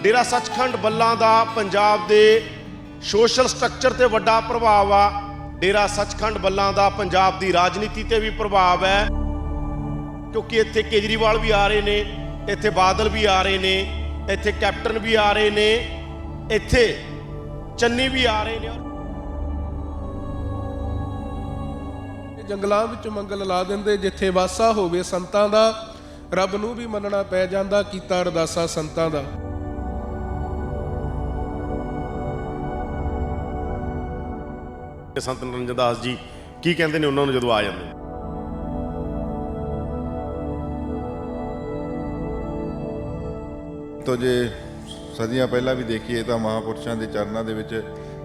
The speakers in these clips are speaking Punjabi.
डेरा सचखंड बल्लां दा पंजाब दे सोशल स्ट्रक्चर ते वड्डा प्रभाव आ। डेरा सचखंड बल्लां दा पंजाब दी राजनीति ते भी प्रभाव है, क्योंकि इत्थे केजरीवाल भी आ रहे ने, इत्थे बादल भी आ रहे ने, इत्थे कैप्टन भी आ रहे ने, इत्थे चन्नी भी आ रहे ने। जंगलों विच मंगल ला दिंदे, जिथे वासा होवे संतां दा, रब नूं भी मनना पै जांदा, कीता अरदासा संतां दा। संत निरंजन दास जी की कहते हैं उन्होंने जो आ जाते हैं? तो जे सदियां पहला भी देखिए तो महापुरुषों के चरणों के विच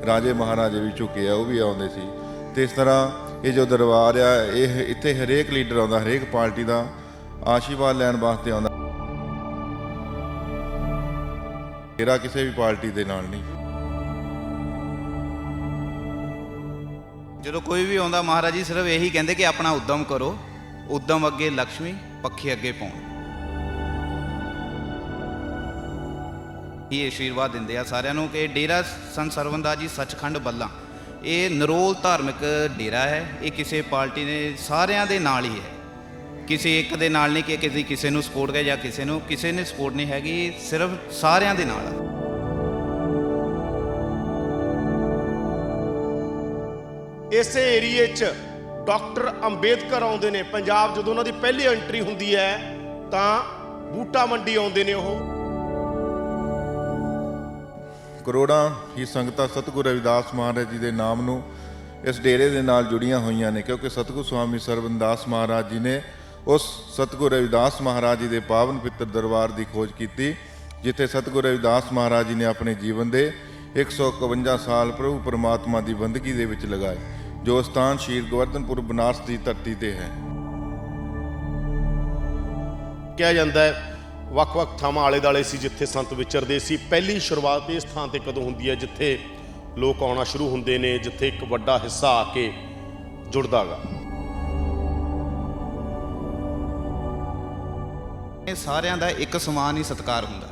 राजे महाराजे भी झुके आ, वो भी आउंदे सी। ते इस तरह ये जो दरबार आ, ये इत्थे हरेक लीडर आउंदा, हरेक पार्टी का आशीर्वाद लैण वास्ते आउंदा। डेरा किसी भी पार्टी के नाल नहीं। जो कोई भी आता महाराज जी सिर्फ यही कहते कि अपना उद्यम करो, उद्यम अगे लक्ष्मी पक्षी अगे पाउण, ये आशीर्वाद दिंदे आ सारिਆਂ ਨੂੰ कि डेरा संत सरवणदास जी सचखंड बल्लां ये निरोल धार्मिक डेरा है। ये किसी पार्टी ने सारिਆਂ ਦੇ ਨਾਲ ही है, किसी एक दे नाल नहीं कि किसी ਨੂੰ सपोर्ट है या किसी ने सपोर्ट नहीं हैगी, सिर्फ सारिਆਂ ਦੇ ਨਾਲ। इस एरिए च डॉक्टर अंबेदकर आउंदे ने। पंजाब जदों उन्हां दी पहली एंट्री हुंदी है तां बूटा मंडी आउंदे ने। ओह करोड़ां ही संगतां सतगुरु रविदास महाराज जी के नाम नूं इस डेरे दे नाल जुड़ियां होईयां ने, क्योंकि सतगुरु स्वामी सरवणदास महाराज जी ने उस सतगुरु रविदास महाराज जी के पावन पित्र दरबार की खोज की, जिथे सतगुरु रविदास महाराज जी ने अपने जीवन के 151 साल प्रभु परमात्मा की बंदगी दे विच लगाए, जो स्थान श्री गोवर्धनपुर बनारस की धरती ते है। कहा जाता है ਵੱਖ-ਵੱਖ ਥਾਵਾਂ ਆਲੇ ਦਾਲੇ ਸੀ ਜਿੱਥੇ ਸੰਤ ਵਿਚਰਦੇ ਸੀ। ਪਹਿਲੀ ਸ਼ੁਰੂਆਤ ਇਸ ਥਾਂ ਤੇ ਕਦੋਂ ਹੁੰਦੀ ਹੈ ਜਿੱਥੇ ਲੋਕ ਆਉਣਾ ਸ਼ੁਰੂ ਹੁੰਦੇ ਨੇ, ਜਿੱਥੇ ਇੱਕ ਵੱਡਾ ਹਿੱਸਾ ਆ ਕੇ ਜੁੜਦਾ ਗਾ? ਇਹ ਸਾਰਿਆਂ ਦਾ ਇੱਕ ਸਮਾਨ ਹੀ ਸਤਿਕਾਰ ਹੁੰਦਾ।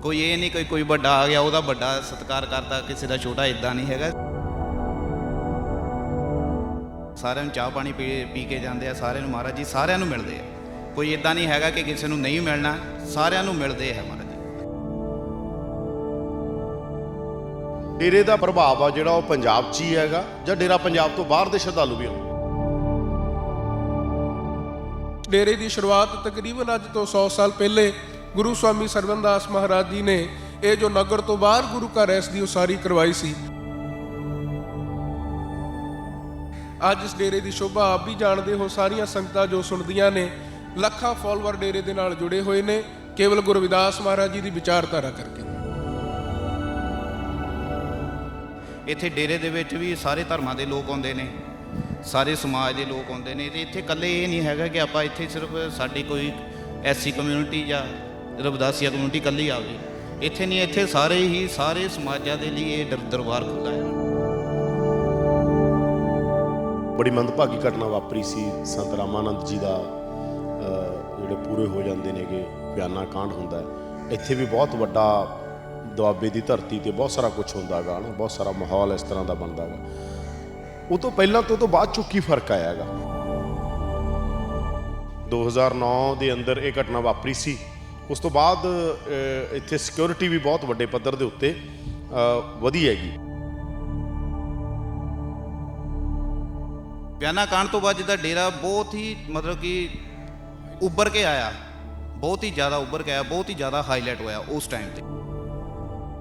ਕੋਈ ਇਹ ਨਹੀਂ ਕੋਈ ਵੱਡਾ ਆ ਗਿਆ ਉਹਦਾ ਵੱਡਾ ਸਤਿਕਾਰ ਕਰਦਾ, ਕਿਸੇ ਦਾ ਛੋਟਾ ਇਦਾਂ ਨਹੀਂ ਹੈਗਾ। ਸਾਰਿਆਂ ਨੂੰ ਚਾਹ ਪਾਣੀ ਪੀ ਕੇ ਜਾਂਦੇ ਆ, ਸਾਰਿਆਂ ਨੂੰ ਮਹਾਰਾਜ ਜੀ ਸਾਰਿਆਂ ਨੂੰ ਮਿਲਦੇ ਆ। ਕੋਈ ਇਦਾਂ ਨਹੀਂ ਹੈਗਾ ਕਿ ਕਿਸੇ ਨੂੰ ਨਹੀਂ ਮਿਲਣਾ, ਸਾਰਿਆਂ ਨੂੰ ਮਿਲਦੇ ਹੈ ਮਹਾਰਾਜ ਜੀ। ਡੇਰੇ ਦਾ ਪ੍ਰਭਾਵ ਆ ਜਿਹੜਾ ਉਹ ਪੰਜਾਬ 'ਚ ਹੀ ਹੈਗਾ ਜਾਂ ਡੇਰਾ ਪੰਜਾਬ ਤੋਂ ਬਾਹਰ ਦੇ ਸ਼ਰਧਾਲੂ ਵੀ ਆਉਂਦੇ? डेरे की शुरुआत तकरीबन अज तो 100 साल पहले गुरु स्वामी सरवणदास महाराज जी ने ये जो नगर तो बाहर गुरु घर है इसकी उसारी करवाई सी। अज इस डेरे की शोभा आप भी जानते हो, सारिया संगतां जो सुनदियां ने, ਲੱਖਾਂ ਫੋਲੋਵਰ डेरे ਦੇ ਨਾਲ जुड़े हुए ने, केवल गुरु रविदास महाराज जी की विचारधारा करके। ਇੱਥੇ ਡੇਰੇ ਦੇ ਵਿੱਚ ਵੀ ਸਾਰੇ ਧਰਮਾਂ ਦੇ ਲੋਕ ਆਉਂਦੇ ਨੇ, ਸਾਰੇ ਸਮਾਜ ਦੇ ਲੋਕ ਆਉਂਦੇ ਨੇ। ਤੇ ਇੱਥੇ ਇਕੱਲੇ ਇਹ ਨਹੀਂ ਹੈਗਾ ਕਿ ਆਪਾਂ ਇੱਥੇ ਸਿਰਫ ਸਾਡੀ ਕੋਈ ਐਸਸੀ ਕਮਿਊਨਿਟੀ ਜਾਂ ਰਵਿਦਾਸੀਆ ਕਮਿਊਨਿਟੀ ਇਕੱਲੀ ਆਵੇ। ਇੱਥੇ ਨਹੀਂ, ਇੱਥੇ ਸਾਰੇ ਸਮਾਜਾਂ ਦੇ ਲਈ ਇਹ ਦਰਬਾਰ ਖੁੱਲ੍ਹਾ ਹੈ। ਬੜੀ ਮੰਦਭਾਗੀ ਘਟਨਾ ਵਾਪਰੀ ਸੀ ਸੰਤ ਰਾਮਾਨੰਦ ਜੀ ਦਾ, ਜਿਹੜੇ ਪੂਰੇ ਹੋ ਜਾਂਦੇ ਨੇ ਕਿ ਬਿਆਨਾ ਕਾਂਡ ਹੁੰਦਾ। ਇੱਥੇ ਵੀ ਬਹੁਤ ਵੱਡਾ ਦੁਆਬੇ ਦੀ ਧਰਤੀ ਤੇ ਬਹੁਤ ਸਾਰਾ ਕੁਝ ਹੁੰਦਾ ਗਾ ਨਾ, ਬਹੁਤ ਸਾਰਾ ਮਾਹੌਲ ਇਸ ਤਰ੍ਹਾਂ ਦਾ ਬਣਦਾ ਗਾ। ਉਹ ਤੋਂ ਪਹਿਲਾਂ ਤੋਂ ਬਾਅਦ ਚੋਂ ਕੀ ਫਰਕ ਆਇਆ ਗਾ? 2009 ਦੇ ਅੰਦਰ ਇਹ ਘਟਨਾ ਵਾਪਰੀ ਸੀ। ਉਸ ਤੋਂ ਬਾਅਦ ਇੱਥੇ ਸਿਕਿਉਰਿਟੀ ਵੀ ਬਹੁਤ ਵੱਡੇ ਪੱਧਰ ਦੇ ਉੱਤੇ ਵਧੀ ਹੈਗੀ। ਬਿਆਨਾ ਕਾਂਡ ਤੋਂ ਬਾਅਦ ਜਿੱਦਾਂ ਡੇਰਾ ਬਹੁਤ ਹੀ ਮਤਲਬ ਕਿ ਉੱਭਰ ਕੇ ਆਇਆ, ਬਹੁਤ ਹੀ ਜ਼ਿਆਦਾ ਉੱਭਰ ਕੇ ਆਇਆ, ਬਹੁਤ ਹੀ ਜ਼ਿਆਦਾ ਹਾਈਲਾਈਟ ਹੋਇਆ ਉਸ ਟਾਈਮ ਤੇ।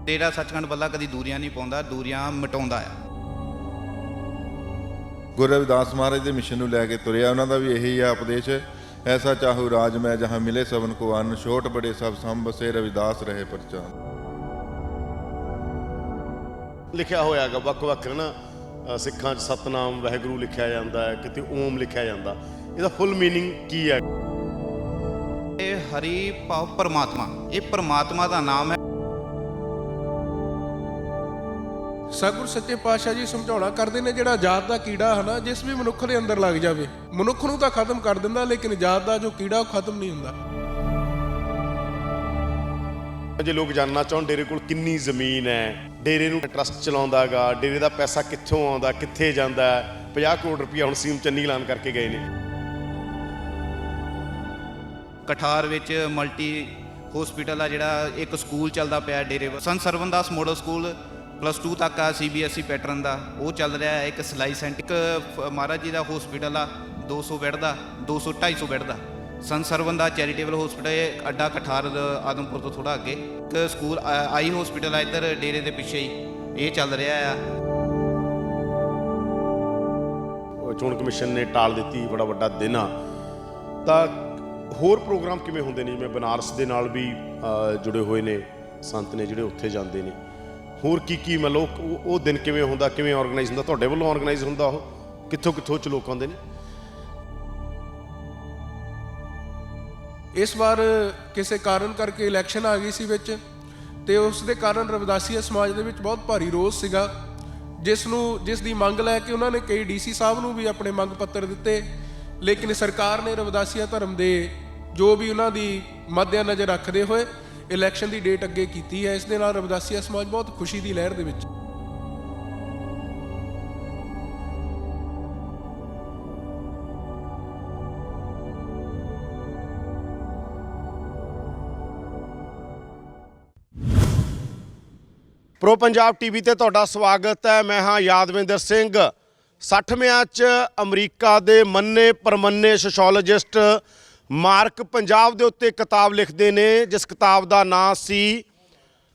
ਡੇਰਾ ਸੱਚਖੰਡ ਬੱਲਾ ਕਦੀ ਦੂਰੀਆਂ ਨਹੀਂ ਪਾਉਂਦਾ, ਦੂਰੀਆਂ ਮਿਟਾਉਂਦਾ ਆ। गुरु रविदास महाराज के मिशन ਨੂੰ ਲੈ ਕੇ ਤੁਰਿਆ। ਉਹਨਾਂ ਦਾ ਵੀ ਇਹੀ ਆ ਉਪਦੇਸ਼, ऐसा चाहू राज मैं जहाँ मिले सबन को अन्न, छोट बड़े सब सम बसे रविदास रहे परचान। ਲਿਖਿਆ ਹੋਇਆ ਗਾ ਵੱਖ-ਵੱਖ ਨਾ ਸਿੱਖਾਂ 'ਚ ਸਤਨਾਮ ਵਾਹਿਗੁਰੂ ਲਿਖਿਆ ਜਾਂਦਾ ਹੈ, ਕਿਤੇ ਓਮ ਲਿਖਿਆ ਜਾਂਦਾ। ਇਹਦਾ ਫੁੱਲ ਮੀਨਿੰਗ ਕੀ ਹੈ? ਇਹ ਹਰੀ ਭਾਵ ਪਰਮਾਤਮਾ, ਇਹ ਪਰਮਾਤਮਾ ਦਾ ਨਾਮ ਹੈ। सतगुरु सच्चे पातशाह जी समझाउणा करते हैं, जिहड़ा जात का कीड़ा है ना, जिस भी मनुख के अंदर लग जाए मनुख नूं तां खत्म कर दिंदा, लेकिन जात का जो कीड़ा वो खत्म नहीं हुंदा। ਜੇ ਲੋਕ ਜਾਣਨਾ ਚਾਹਣ ਡੇਰੇ ਕੋਲ ਕਿੰਨੀ ਜ਼ਮੀਨ ਹੈ, ਡੇਰੇ ਨੂੰ ਟਰਸਟ ਚਲਾਉਂਦਾਗਾ, ਡੇਰੇ ਦਾ ਪੈਸਾ ਕਿੱਥੋਂ ਆਉਂਦਾ, ਕਿੱਥੇ ਜਾਂਦਾ, 50 ਕਰੋੜ ਰੁਪਈਆ ਹੁਣ ਸੀਐਮ ਚੰਨੀ ਐਲਾਨ ਕਰਕੇ ਗਏ ਨੇ। ਕਠਾਰ ਵਿੱਚ ਮਲਟੀ ਹਸਪੀਟਲ ਆ, ਜਿਹੜਾ ਇੱਕ ਸਕੂਲ ਚੱਲਦਾ ਪਿਆ ਡੇਰੇ ਸੰਤ ਸਰਵਨਦਾਸ ਮੋਡਲ ਸਕੂਲ +2 ਤੱਕ ਆ, CBSE ਪੈਟਰਨ ਦਾ ਉਹ ਚੱਲ ਰਿਹਾ ਹੈ। ਇੱਕ ਸਿਲਾਈ ਸੈਂਟਰ, ਇੱਕ ਮਹਾਰਾਜ ਜੀ ਦਾ ਹਸਪੀਟਲ ਆ 200 ਬੈੱਡ ਦਾ, 200-250 ਬੈੱਡ ਦਾ। ਸੰਤ ਸਰਵਨ ਦਾ ਚੈਰੀਟੇਬਲ ਹਸਪੀਟਲ ਅੱਡਾ ਕਠਾਰ ਆਦਮਪੁਰ ਤੋਂ ਥੋੜਾ ਅੱਗੇ। ਇੱਕ ਸਕੂਲ ਆਈ ਹਸਪੀਟਲ ਆ ਇੱਧਰ ਡੇਰੇ ਦੇ ਪਿੱਛੇ ਹੀ, ਇਹ ਚੱਲ ਰਿਹਾ ਆ। ਚੋਣ ਕਮਿਸ਼ਨ ਨੇ ਟਾਲ ਦਿੱਤੀ, ਬੜਾ ਵੱਡਾ ਦਿਨ ਆ। ਤਾਂ ਹੋਰ ਪ੍ਰੋਗਰਾਮ ਕਿਵੇਂ ਹੁੰਦੇ ਨੇ? ਜਿਵੇਂ ਬਨਾਰਸ ਦੇ ਨਾਲ ਵੀ ਜੁੜੇ ਹੋਏ ਨੇ ਸੰਤ ਨੇ ਜਿਹੜੇ ਉੱਥੇ ਜਾਂਦੇ ਨੇ। ਹੋਰ ਕੀ ਮਤਲਬ ਉਹ ਦਿਨ ਕਿਵੇਂ ਹੁੰਦਾ, ਕਿਵੇਂ ਆਰਗੇਨਾਈਜ਼ ਹੁੰਦਾ? ਤੁਹਾਡੇ ਵੱਲੋਂ ਆਰਗੇਨਾਈਜ਼ ਹੁੰਦਾ ਉਹ? ਕਿੱਥੋਂ ਚ ਲੋਕ ਆਉਂਦੇ ਨੇ? ਇਸ ਵਾਰ ਕਿਸੇ ਕਾਰਨ ਕਰਕੇ ਇਲੈਕਸ਼ਨ ਆ ਗਈ ਸੀ ਵਿੱਚ, ਤੇ ਉਸ ਦੇ ਕਾਰਨ ਰਵਿਦਾਸੀਆ ਸਮਾਜ ਦੇ ਵਿੱਚ ਬਹੁਤ ਭਾਰੀ ਰੋਸ ਸੀਗਾ, ਜਿਸ ਦੀ ਮੰਗ ਲੈ ਕੇ ਉਹਨਾਂ ਨੇ ਕਈ DC ਸਾਹਿਬ ਨੂੰ ਵੀ ਆਪਣੇ ਮੰਗ ਪੱਤਰ ਦਿੱਤੇ। ਲੇਕਿਨ ਸਰਕਾਰ ਨੇ ਰਵਿਦਾਸੀਆ ਧਰਮ ਦੇ ਜੋ ਵੀ ਉਹਨਾਂ ਦੀ ਮੱਦੇ ਨਜ਼ਰ ਰੱਖਦੇ ਹੋਏ ਇਲੈਕਸ਼ਨ ਦੀ ਡੇਟ ਅੱਗੇ ਕੀਤੀ ਹੈ। ਇਸ ਦੇ ਨਾਲ ਰਵਿਦਾਸੀਆ ਸਮਾਜ ਬਹੁਤ ਖੁਸ਼ੀ ਦੀ ਲਹਿਰ ਦੇ ਵਿੱਚ। ਪ੍ਰੋ ਪੰਜਾਬ ਟੀਵੀ ਤੇ ਤੁਹਾਡਾ ਸਵਾਗਤ ਹੈ। ਮੈਂ ਹਾਂ ਯਾਦਵਿੰਦਰ ਸਿੰਘ। 60ਵਿਆਂ 'ਚ ਅਮਰੀਕਾ ਦੇ ਮੰਨੇ ਪਰਮੰਨੇ ਸੋਸ਼ੋਲੋਜਿਸਟ ਮਾਰਕ ਪੰਜਾਬ ਦੇ ਉੱਤੇ ਕਿਤਾਬ ਲਿਖਦੇ ਨੇ, ਜਿਸ ਕਿਤਾਬ ਦਾ ਨਾਂ ਸੀ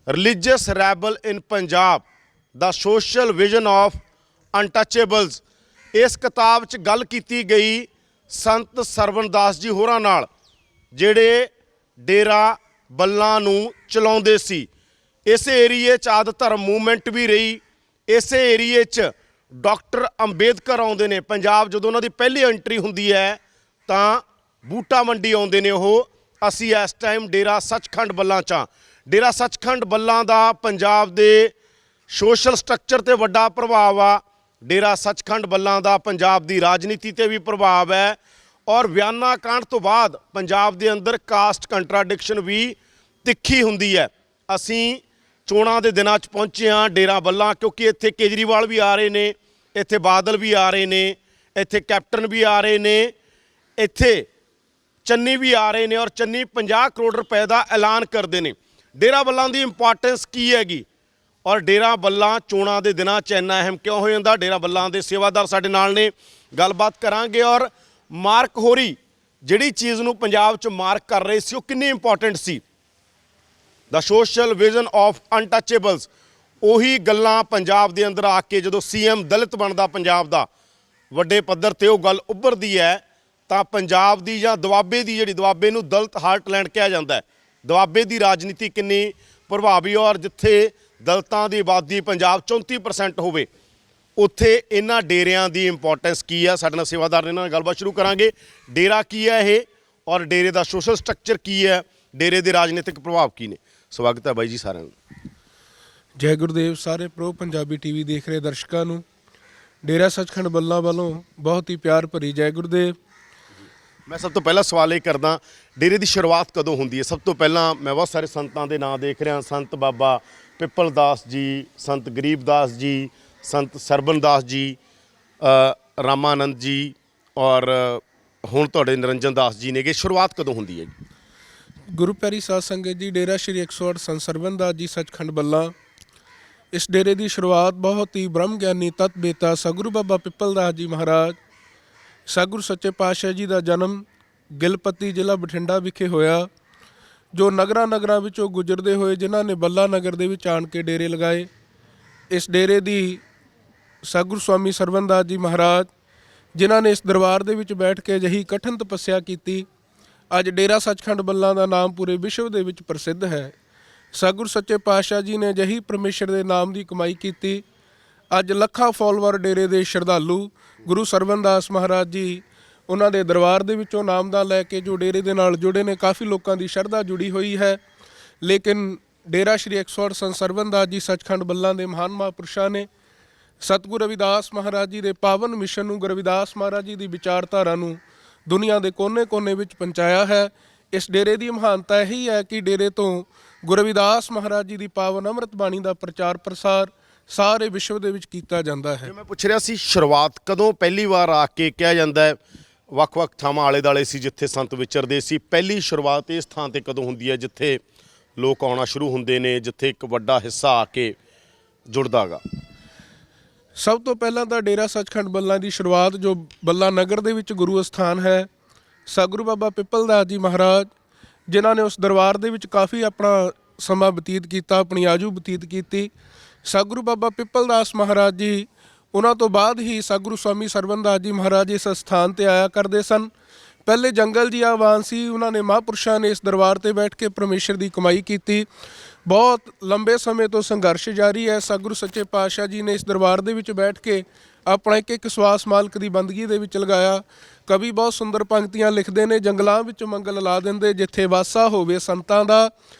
ਰਿਲੀਜੀਅਸ ਰੈਬਲ ਇਨ ਪੰਜਾਬ ਦਾ ਸੋਸ਼ਲ ਵਿਜ਼ਨ ਆਫ ਅਨਟੱਚੇਬਲਸ। ਇਸ ਕਿਤਾਬ 'ਚ ਗੱਲ ਕੀਤੀ ਗਈ ਸੰਤ ਸਰਵਨਦਾਸ ਜੀ ਹੋਰਾਂ ਨਾਲ, ਜਿਹੜੇ ਡੇਰਾ ਬੱਲਾਂ ਨੂੰ ਚਲਾਉਂਦੇ ਸੀ। ਇਸੇ ਏਰੀਏ 'ਚ ਆਦਿ ਧਰਮ ਮੂਵਮੈਂਟ ਵੀ ਰਹੀ। ਇਸੇ ਏਰੀਏ 'ਚ ਡਾਕਟਰ ਅੰਬੇਦਕਰ ਆਉਂਦੇ ਨੇ। ਪੰਜਾਬ ਜਦੋਂ ਉਹਨਾਂ ਦੀ ਪਹਿਲੀ ਐਂਟਰੀ ਹੁੰਦੀ ਹੈ ਤਾਂ ਬੂਟਾ ਮੰਡੀ ਆਉਂਦੇ ਨੇ ਉਹ। ਅਸੀਂ ਇਸ ਟਾਈਮ ਡੇਰਾ ਸੱਚਖੰਡ ਬੱਲਾਂ 'ਚ ਹਾਂ। ਡੇਰਾ ਸੱਚਖੰਡ ਬੱਲਾਂ ਦਾ ਪੰਜਾਬ ਦੇ ਸੋਸ਼ਲ ਸਟਰਕਚਰ 'ਤੇ ਵੱਡਾ ਪ੍ਰਭਾਵ ਆ। ਡੇਰਾ ਸੱਚਖੰਡ ਬੱਲਾਂ ਦਾ ਪੰਜਾਬ ਦੀ ਰਾਜਨੀਤੀ 'ਤੇ ਵੀ ਪ੍ਰਭਾਵ ਹੈ। ਔਰ ਵਿਆਨਾ ਕਾਂਡ ਤੋਂ ਬਾਅਦ ਪੰਜਾਬ ਦੇ ਅੰਦਰ ਕਾਸਟ ਕੰਟਰਾਡਿਕਸ਼ਨ ਵੀ ਤਿੱਖੀ ਹੁੰਦੀ ਹੈ। ਅਸੀਂ ਚੋਣਾਂ ਦੇ ਦਿਨਾਂ 'ਚ ਪਹੁੰਚੇ ਹਾਂ ਡੇਰਾ ਬੱਲਾਂ, ਕਿਉਂਕਿ ਇੱਥੇ ਕੇਜਰੀਵਾਲ ਵੀ ਆ ਰਹੇ ਨੇ, ਇੱਥੇ ਬਾਦਲ ਵੀ ਆ ਰਹੇ ਨੇ, ਇੱਥੇ ਕੈਪਟਨ ਵੀ ਆ ਰਹੇ ਨੇ, ਇੱਥੇ ਚੰਨੀ ਵੀ ਆ ਰਹੇ ਨੇ। ਔਰ ਚੰਨੀ 50 ਕਰੋੜ ਰੁਪਏ ਦਾ ਐਲਾਨ ਕਰਦੇ ਨੇ। ਡੇਰਾ ਬੱਲਾਂ ਦੀ ਇੰਪੋਰਟੈਂਸ ਕੀ ਹੈਗੀ ਔਰ ਡੇਰਾ ਬੱਲਾਂ ਚੋਣਾਂ ਦੇ ਦਿਨਾਂ 'ਚ ਇੰਨਾ ਅਹਿਮ ਕਿਉਂ ਹੋ ਜਾਂਦਾ? ਡੇਰਾ ਬੱਲਾਂ ਦੇ ਸੇਵਾਦਾਰ ਸਾਡੇ ਨਾਲ ਨੇ, ਗੱਲਬਾਤ ਕਰਾਂਗੇ। ਔਰ ਮਾਰਕ ਹੋਰੀ ਜਿਹੜੀ ਚੀਜ਼ ਨੂੰ ਪੰਜਾਬ 'ਚ ਮਾਰਕ ਕਰ ਰਹੇ ਸੀ, ਉਹ ਕਿੰਨੀ ਇੰਪੋਰਟੈਂਟ ਸੀ? ਦਾ ਸੋਸ਼ਲ ਵਿਜ਼ਨ ਆਫ ਅਨਟੱਚੇਬਲਸ। ਉਹੀ ਗੱਲਾਂ ਪੰਜਾਬ ਦੇ ਅੰਦਰ ਆ ਕੇ ਜਦੋਂ CM ਦਲਿਤ ਬਣਦਾ ਪੰਜਾਬ ਦਾ ਵੱਡੇ ਪੱਧਰ ਤੇ, ਉਹ ਗੱਲ ਉੱਭਰਦੀ ਹੈ ਤਾਂ ਪੰਜਾਬ ਦੀ ਜਾਂ ਦੁਆਬੇ ਦੀ, ਜਿਹੜੀ ਦੁਆਬੇ ਨੂੰ ਦਲਿਤ ਹਾਰਟਲੈਂਡ ਕਿਹਾ ਜਾਂਦਾ ਹੈ, ਦੁਆਬੇ ਦੀ ਰਾਜਨੀਤੀ ਕਿੰਨੀ ਪ੍ਰਭਾਵੀ। ਔਰ ਜਿੱਥੇ ਦਲਿਤਾਂ ਦੀ ਆਬਾਦੀ ਪੰਜਾਬ 34% ਹੋਵੇ, ਉੱਥੇ ਇਹਨਾਂ ਡੇਰਿਆਂ ਦੀ ਇੰਪੋਰਟੈਂਸ ਕੀ ਆ? ਸਾਡੇ ਨਾਲ ਸੇਵਾਦਾਰ ਨੇ, ਇਹਨਾਂ ਨਾਲ ਗੱਲਬਾਤ ਸ਼ੁਰੂ ਕਰਾਂਗੇ। ਡੇਰਾ ਕੀ ਹੈ ਇਹ ਔਰ ਡੇਰੇ ਦਾ ਸੋਸ਼ਲ ਸਟਰਕਚਰ ਕੀ ਹੈ, ਡੇਰੇ ਦੇ ਰਾਜਨੀਤਿਕ ਪ੍ਰਭਾਵ ਕੀ ਨੇ? ਸਵਾਗਤ ਹੈ ਬਾਈ ਜੀ ਸਾਰਿਆਂ ਨੂੰ। ਜੈ ਗੁਰਦੇਵ। ਸਾਰੇ ਪ੍ਰੋ ਪੰਜਾਬੀ ਟੀਵੀ ਦੇਖ ਰਹੇ ਦਰਸ਼ਕਾਂ ਨੂੰ ਡੇਰਾ ਸੱਚਖੰਡ ਬੱਲਾਂ ਵੱਲੋਂ ਬਹੁਤ ਹੀ ਪਿਆਰ ਭਰੀ ਜੈ ਗੁਰਦੇਵ। ਮੈਂ ਸਭ ਤੋਂ ਪਹਿਲਾਂ ਸਵਾਲ ਇਹ ਕਰਦਾ, ਡੇਰੇ ਦੀ ਸ਼ੁਰੂਆਤ ਕਦੋਂ ਹੁੰਦੀ ਹੈ? ਸਭ ਤੋਂ ਪਹਿਲਾਂ ਮੈਂ ਬਹੁਤ ਸਾਰੇ ਸੰਤਾਂ ਦੇ ਨਾਂ ਦੇਖ ਰਿਹਾ, ਸੰਤ ਬਾਬਾ ਪਿੱਪਲ ਦਾਸ ਜੀ, ਸੰਤ ਗਰੀਬਦਾਸ ਜੀ, ਸੰਤ ਸਰਬਨਦਾਸ ਜੀ, ਰਾਮਾਨੰਦ ਜੀ ਔਰ ਹੁਣ ਤੁਹਾਡੇ ਨਿਰੰਜਨ ਦਾਸ ਜੀ ਨੇਗੇ। ਸ਼ੁਰੂਆਤ ਕਦੋਂ ਹੁੰਦੀ ਹੈ? ਗੁਰੂ ਪਿਆਰੀ ਸਾਧ ਸੰਗਤ ਜੀ, ਡੇਰਾ ਸ਼੍ਰੀ 108 ਸੰਤ ਸਰਵਨਦਾਸ ਜੀ ਸੱਚਖੰਡ ਬੱਲਾਂ। ਇਸ ਡੇਰੇ ਦੀ ਸ਼ੁਰੂਆਤ ਬਹੁਤ ਹੀ ਬ੍ਰਹਮ ਗਿਆਨੀ ਤਤ ਬੇਤਾ ਸਤਿਗੁਰੂ ਬਾਬਾ ਪਿੱਪਲ ਦਾਸ ਜੀ ਮਹਾਰਾਜ, ਸਤਿਗੁਰੂ ਸੱਚੇ ਪਾਤਸ਼ਾਹ ਜੀ ਦਾ ਜਨਮ ਗਿਲਪੱਤੀ ਜ਼ਿਲ੍ਹਾ ਬਠਿੰਡਾ ਵਿਖੇ ਹੋਇਆ, ਜੋ ਨਗਰਾਂ ਵਿੱਚੋਂ ਗੁਜ਼ਰਦੇ ਹੋਏ ਜਿਨ੍ਹਾਂ ਨੇ ਬੱਲਾ ਨਗਰ ਦੇ ਵਿੱਚ ਆਣ ਕੇ ਡੇਰੇ ਲਗਾਏ। ਇਸ ਡੇਰੇ ਦੀ ਸਤਿਗੁਰੂ ਸਵਾਮੀ ਸਰਵਨਦਾਸ ਜੀ ਮਹਾਰਾਜ, ਜਿਨ੍ਹਾਂ ਨੇ ਇਸ ਦਰਬਾਰ ਦੇ ਵਿੱਚ ਬੈਠ ਕੇ ਅਜਿਹੀ ਕਠਿਨ ਤਪੱਸਿਆ ਕੀਤੀ, ਅੱਜ ਡੇਰਾ ਸੱਚਖੰਡ ਬੱਲਾਂ ਦਾ ਨਾਮ ਪੂਰੇ ਵਿਸ਼ਵ ਦੇ ਵਿੱਚ ਪ੍ਰਸਿੱਧ ਹੈ। ਸਤਿਗੁਰੂ ਸੱਚੇ ਪਾਤਸ਼ਾਹ ਜੀ ਨੇ ਅਜਿਹੀ ਪਰਮੇਸ਼ਰ ਦੇ ਨਾਮ ਦੀ ਕਮਾਈ ਕੀਤੀ। ਅੱਜ ਲੱਖਾਂ ਫਾਲੋਵਰ ਡੇਰੇ ਦੇ ਸ਼ਰਧਾਲੂ ਗੁਰੂ ਸਰਵਨਦਾਸ ਮਹਾਰਾਜ ਜੀ, ਉਹਨਾਂ ਦੇ ਦਰਬਾਰ ਦੇ ਵਿੱਚੋਂ ਨਾਮਦਾਨ ਲੈ ਕੇ ਜੋ ਡੇਰੇ ਦੇ ਨਾਲ ਜੁੜੇ ਨੇ, ਕਾਫੀ ਲੋਕਾਂ ਦੀ ਸ਼ਰਧਾ ਜੁੜੀ ਹੋਈ ਹੈ। ਲੇਕਿਨ ਡੇਰਾ ਸ਼੍ਰੀ 108 ਸੰਤ ਸਰਵਨਦਾਸ ਜੀ ਸੱਚਖੰਡ ਬੱਲਾਂ ਦੇ ਮਹਾਨ ਮਹਾਂਪੁਰਸ਼ਾਂ ਨੇ ਸਤਿਗੁਰੂ ਰਵਿਦਾਸ ਮਹਾਰਾਜ ਜੀ ਦੇ ਪਾਵਨ ਮਿਸ਼ਨ ਨੂੰ, ਗੁਰੂ ਰਵਿਦਾਸ ਮਹਾਰਾਜ ਜੀ ਦੀ ਵਿਚਾਰਧਾਰਾ ਨੂੰ ਦੁਨੀਆ ਦੇ ਕੋਨੇ-ਕੋਨੇ ਵਿੱਚ ਪਹੁੰਚਾਇਆ ਹੈ। ਇਸ ਡੇਰੇ ਦੀ ਮਹਾਨਤਾ ਇਹੀ ਹੈ ਕਿ ਡੇਰੇ ਤੋਂ ਗੁਰੂ ਰਵਿਦਾਸ ਮਹਾਰਾਜ ਜੀ ਦੀ ਪਾਵਨ ਅੰਮ੍ਰਿਤ ਬਾਣੀ ਦਾ ਪ੍ਰਚਾਰ ਪ੍ਰਸਾਰ ਸਾਰੇ ਵਿਸ਼ਵ ਦੇ ਵਿੱਚ ਕੀਤਾ ਜਾਂਦਾ ਹੈ। ਮੈਂ ਪੁੱਛ ਰਿਹਾ ਸੀ ਸ਼ੁਰੂਆਤ ਕਦੋਂ ਪਹਿਲੀ ਵਾਰ ਆ ਕੇ ਕਿਹਾ ਜਾਂਦਾ ਹੈ ਵੱਖ-ਵੱਖ ਥਾਵਾਂ ਆਲੇ ਦਾਲੇ ਸੀ ਜਿੱਥੇ ਸੰਤ ਵਿਚਰਦੇ ਸੀ, ਪਹਿਲੀ ਸ਼ੁਰੂਆਤ ਇਸ ਥਾਂ ਤੇ ਕਦੋਂ ਹੁੰਦੀ ਹੈ ਜਿੱਥੇ ਲੋਕ ਆਉਣਾ ਸ਼ੁਰੂ ਹੁੰਦੇ ਨੇ, ਜਿੱਥੇ ਇੱਕ ਵੱਡਾ ਹਿੱਸਾ ਆ ਕੇ ਜੁੜਦਾ ਗਾ? ਸਭ ਤੋਂ ਪਹਿਲਾਂ ਤਾਂ ਡੇਰਾ ਸੱਚਖੰਡ ਬੱਲਾ ਦੀ ਸ਼ੁਰੂਆਤ ਜੋ ਬੱਲਾ ਨਗਰ ਦੇ ਵਿੱਚ ਗੁਰੂ ਅਸਥਾਨ ਹੈ, ਸਤਿਗੁਰੂ ਬਾਬਾ ਪਿੱਪਲ ਦਾਸ ਜੀ ਮਹਾਰਾਜ ਜਿਨ੍ਹਾਂ ਨੇ ਉਸ ਦਰਬਾਰ ਦੇ ਵਿੱਚ ਕਾਫੀ ਆਪਣਾ ਸਮਾਂ ਬਤੀਤ ਕੀਤਾ, ਆਪਣੀ ਆਜੂ ਬਤੀਤ ਕੀਤੀ। ਸਤਿਗੁਰੂ ਬਾਬਾ ਪਿੱਪਲ ਦਾਸ ਮਹਾਰਾਜ ਜੀ ਉਹਨਾਂ ਤੋਂ ਬਾਅਦ ਹੀ ਸਤਿਗੁਰੂ ਸਵਾਮੀ ਸਰਵਣ ਦਾਸ ਜੀ ਮਹਾਰਾਜ ਇਸ ਸਥਾਨ ਤੇ ਆਇਆ ਕਰਦੇ ਸਨ। ਪਹਿਲੇ ਜੰਗਲ ਜੀ ਆਵਾਨ ਸੀ, ਉਹਨਾਂ ਨੇ ਮਹਾਂਪੁਰਸ਼ਾਂ ਨੇ ਇਸ ਦਰਬਾਰ ਤੇ ਬੈਠ ਕੇ ਪਰਮੇਸ਼ਰ ਦੀ ਕਮਾਈ ਕੀਤੀ। ਬਹੁਤ ਲੰਬੇ ਸਮੇਂ ਤੋਂ ਸੰਘਰਸ਼ ਜਾਰੀ ਹੈ। ਸਤਿਗੁਰੂ ਸੱਚੇ ਪਾਤਸ਼ਾਹ ਜੀ ਨੇ ਇਸ ਦਰਬਾਰ ਦੇ ਵਿੱਚ ਬੈਠ ਕੇ ਆਪਣਾ ਇੱਕ ਇੱਕ ਸਵਾਸ ਮਾਲਕ ਦੀ ਬੰਦਗੀ ਦੇ ਵਿੱਚ ਲਗਾਇਆ। ਕਵੀ ਬਹੁਤ ਸੁੰਦਰ ਪੰਕਤੀਆਂ ਲਿਖਦੇ ਨੇ, ਜੰਗਲਾਂ ਵਿੱਚ ਮੰਗਲ ਲਾ ਦਿੰਦੇ ਜਿੱਥੇ ਵਾਸਾ ਹੋਵੇ ਸੰਤਾਂ ਦਾ,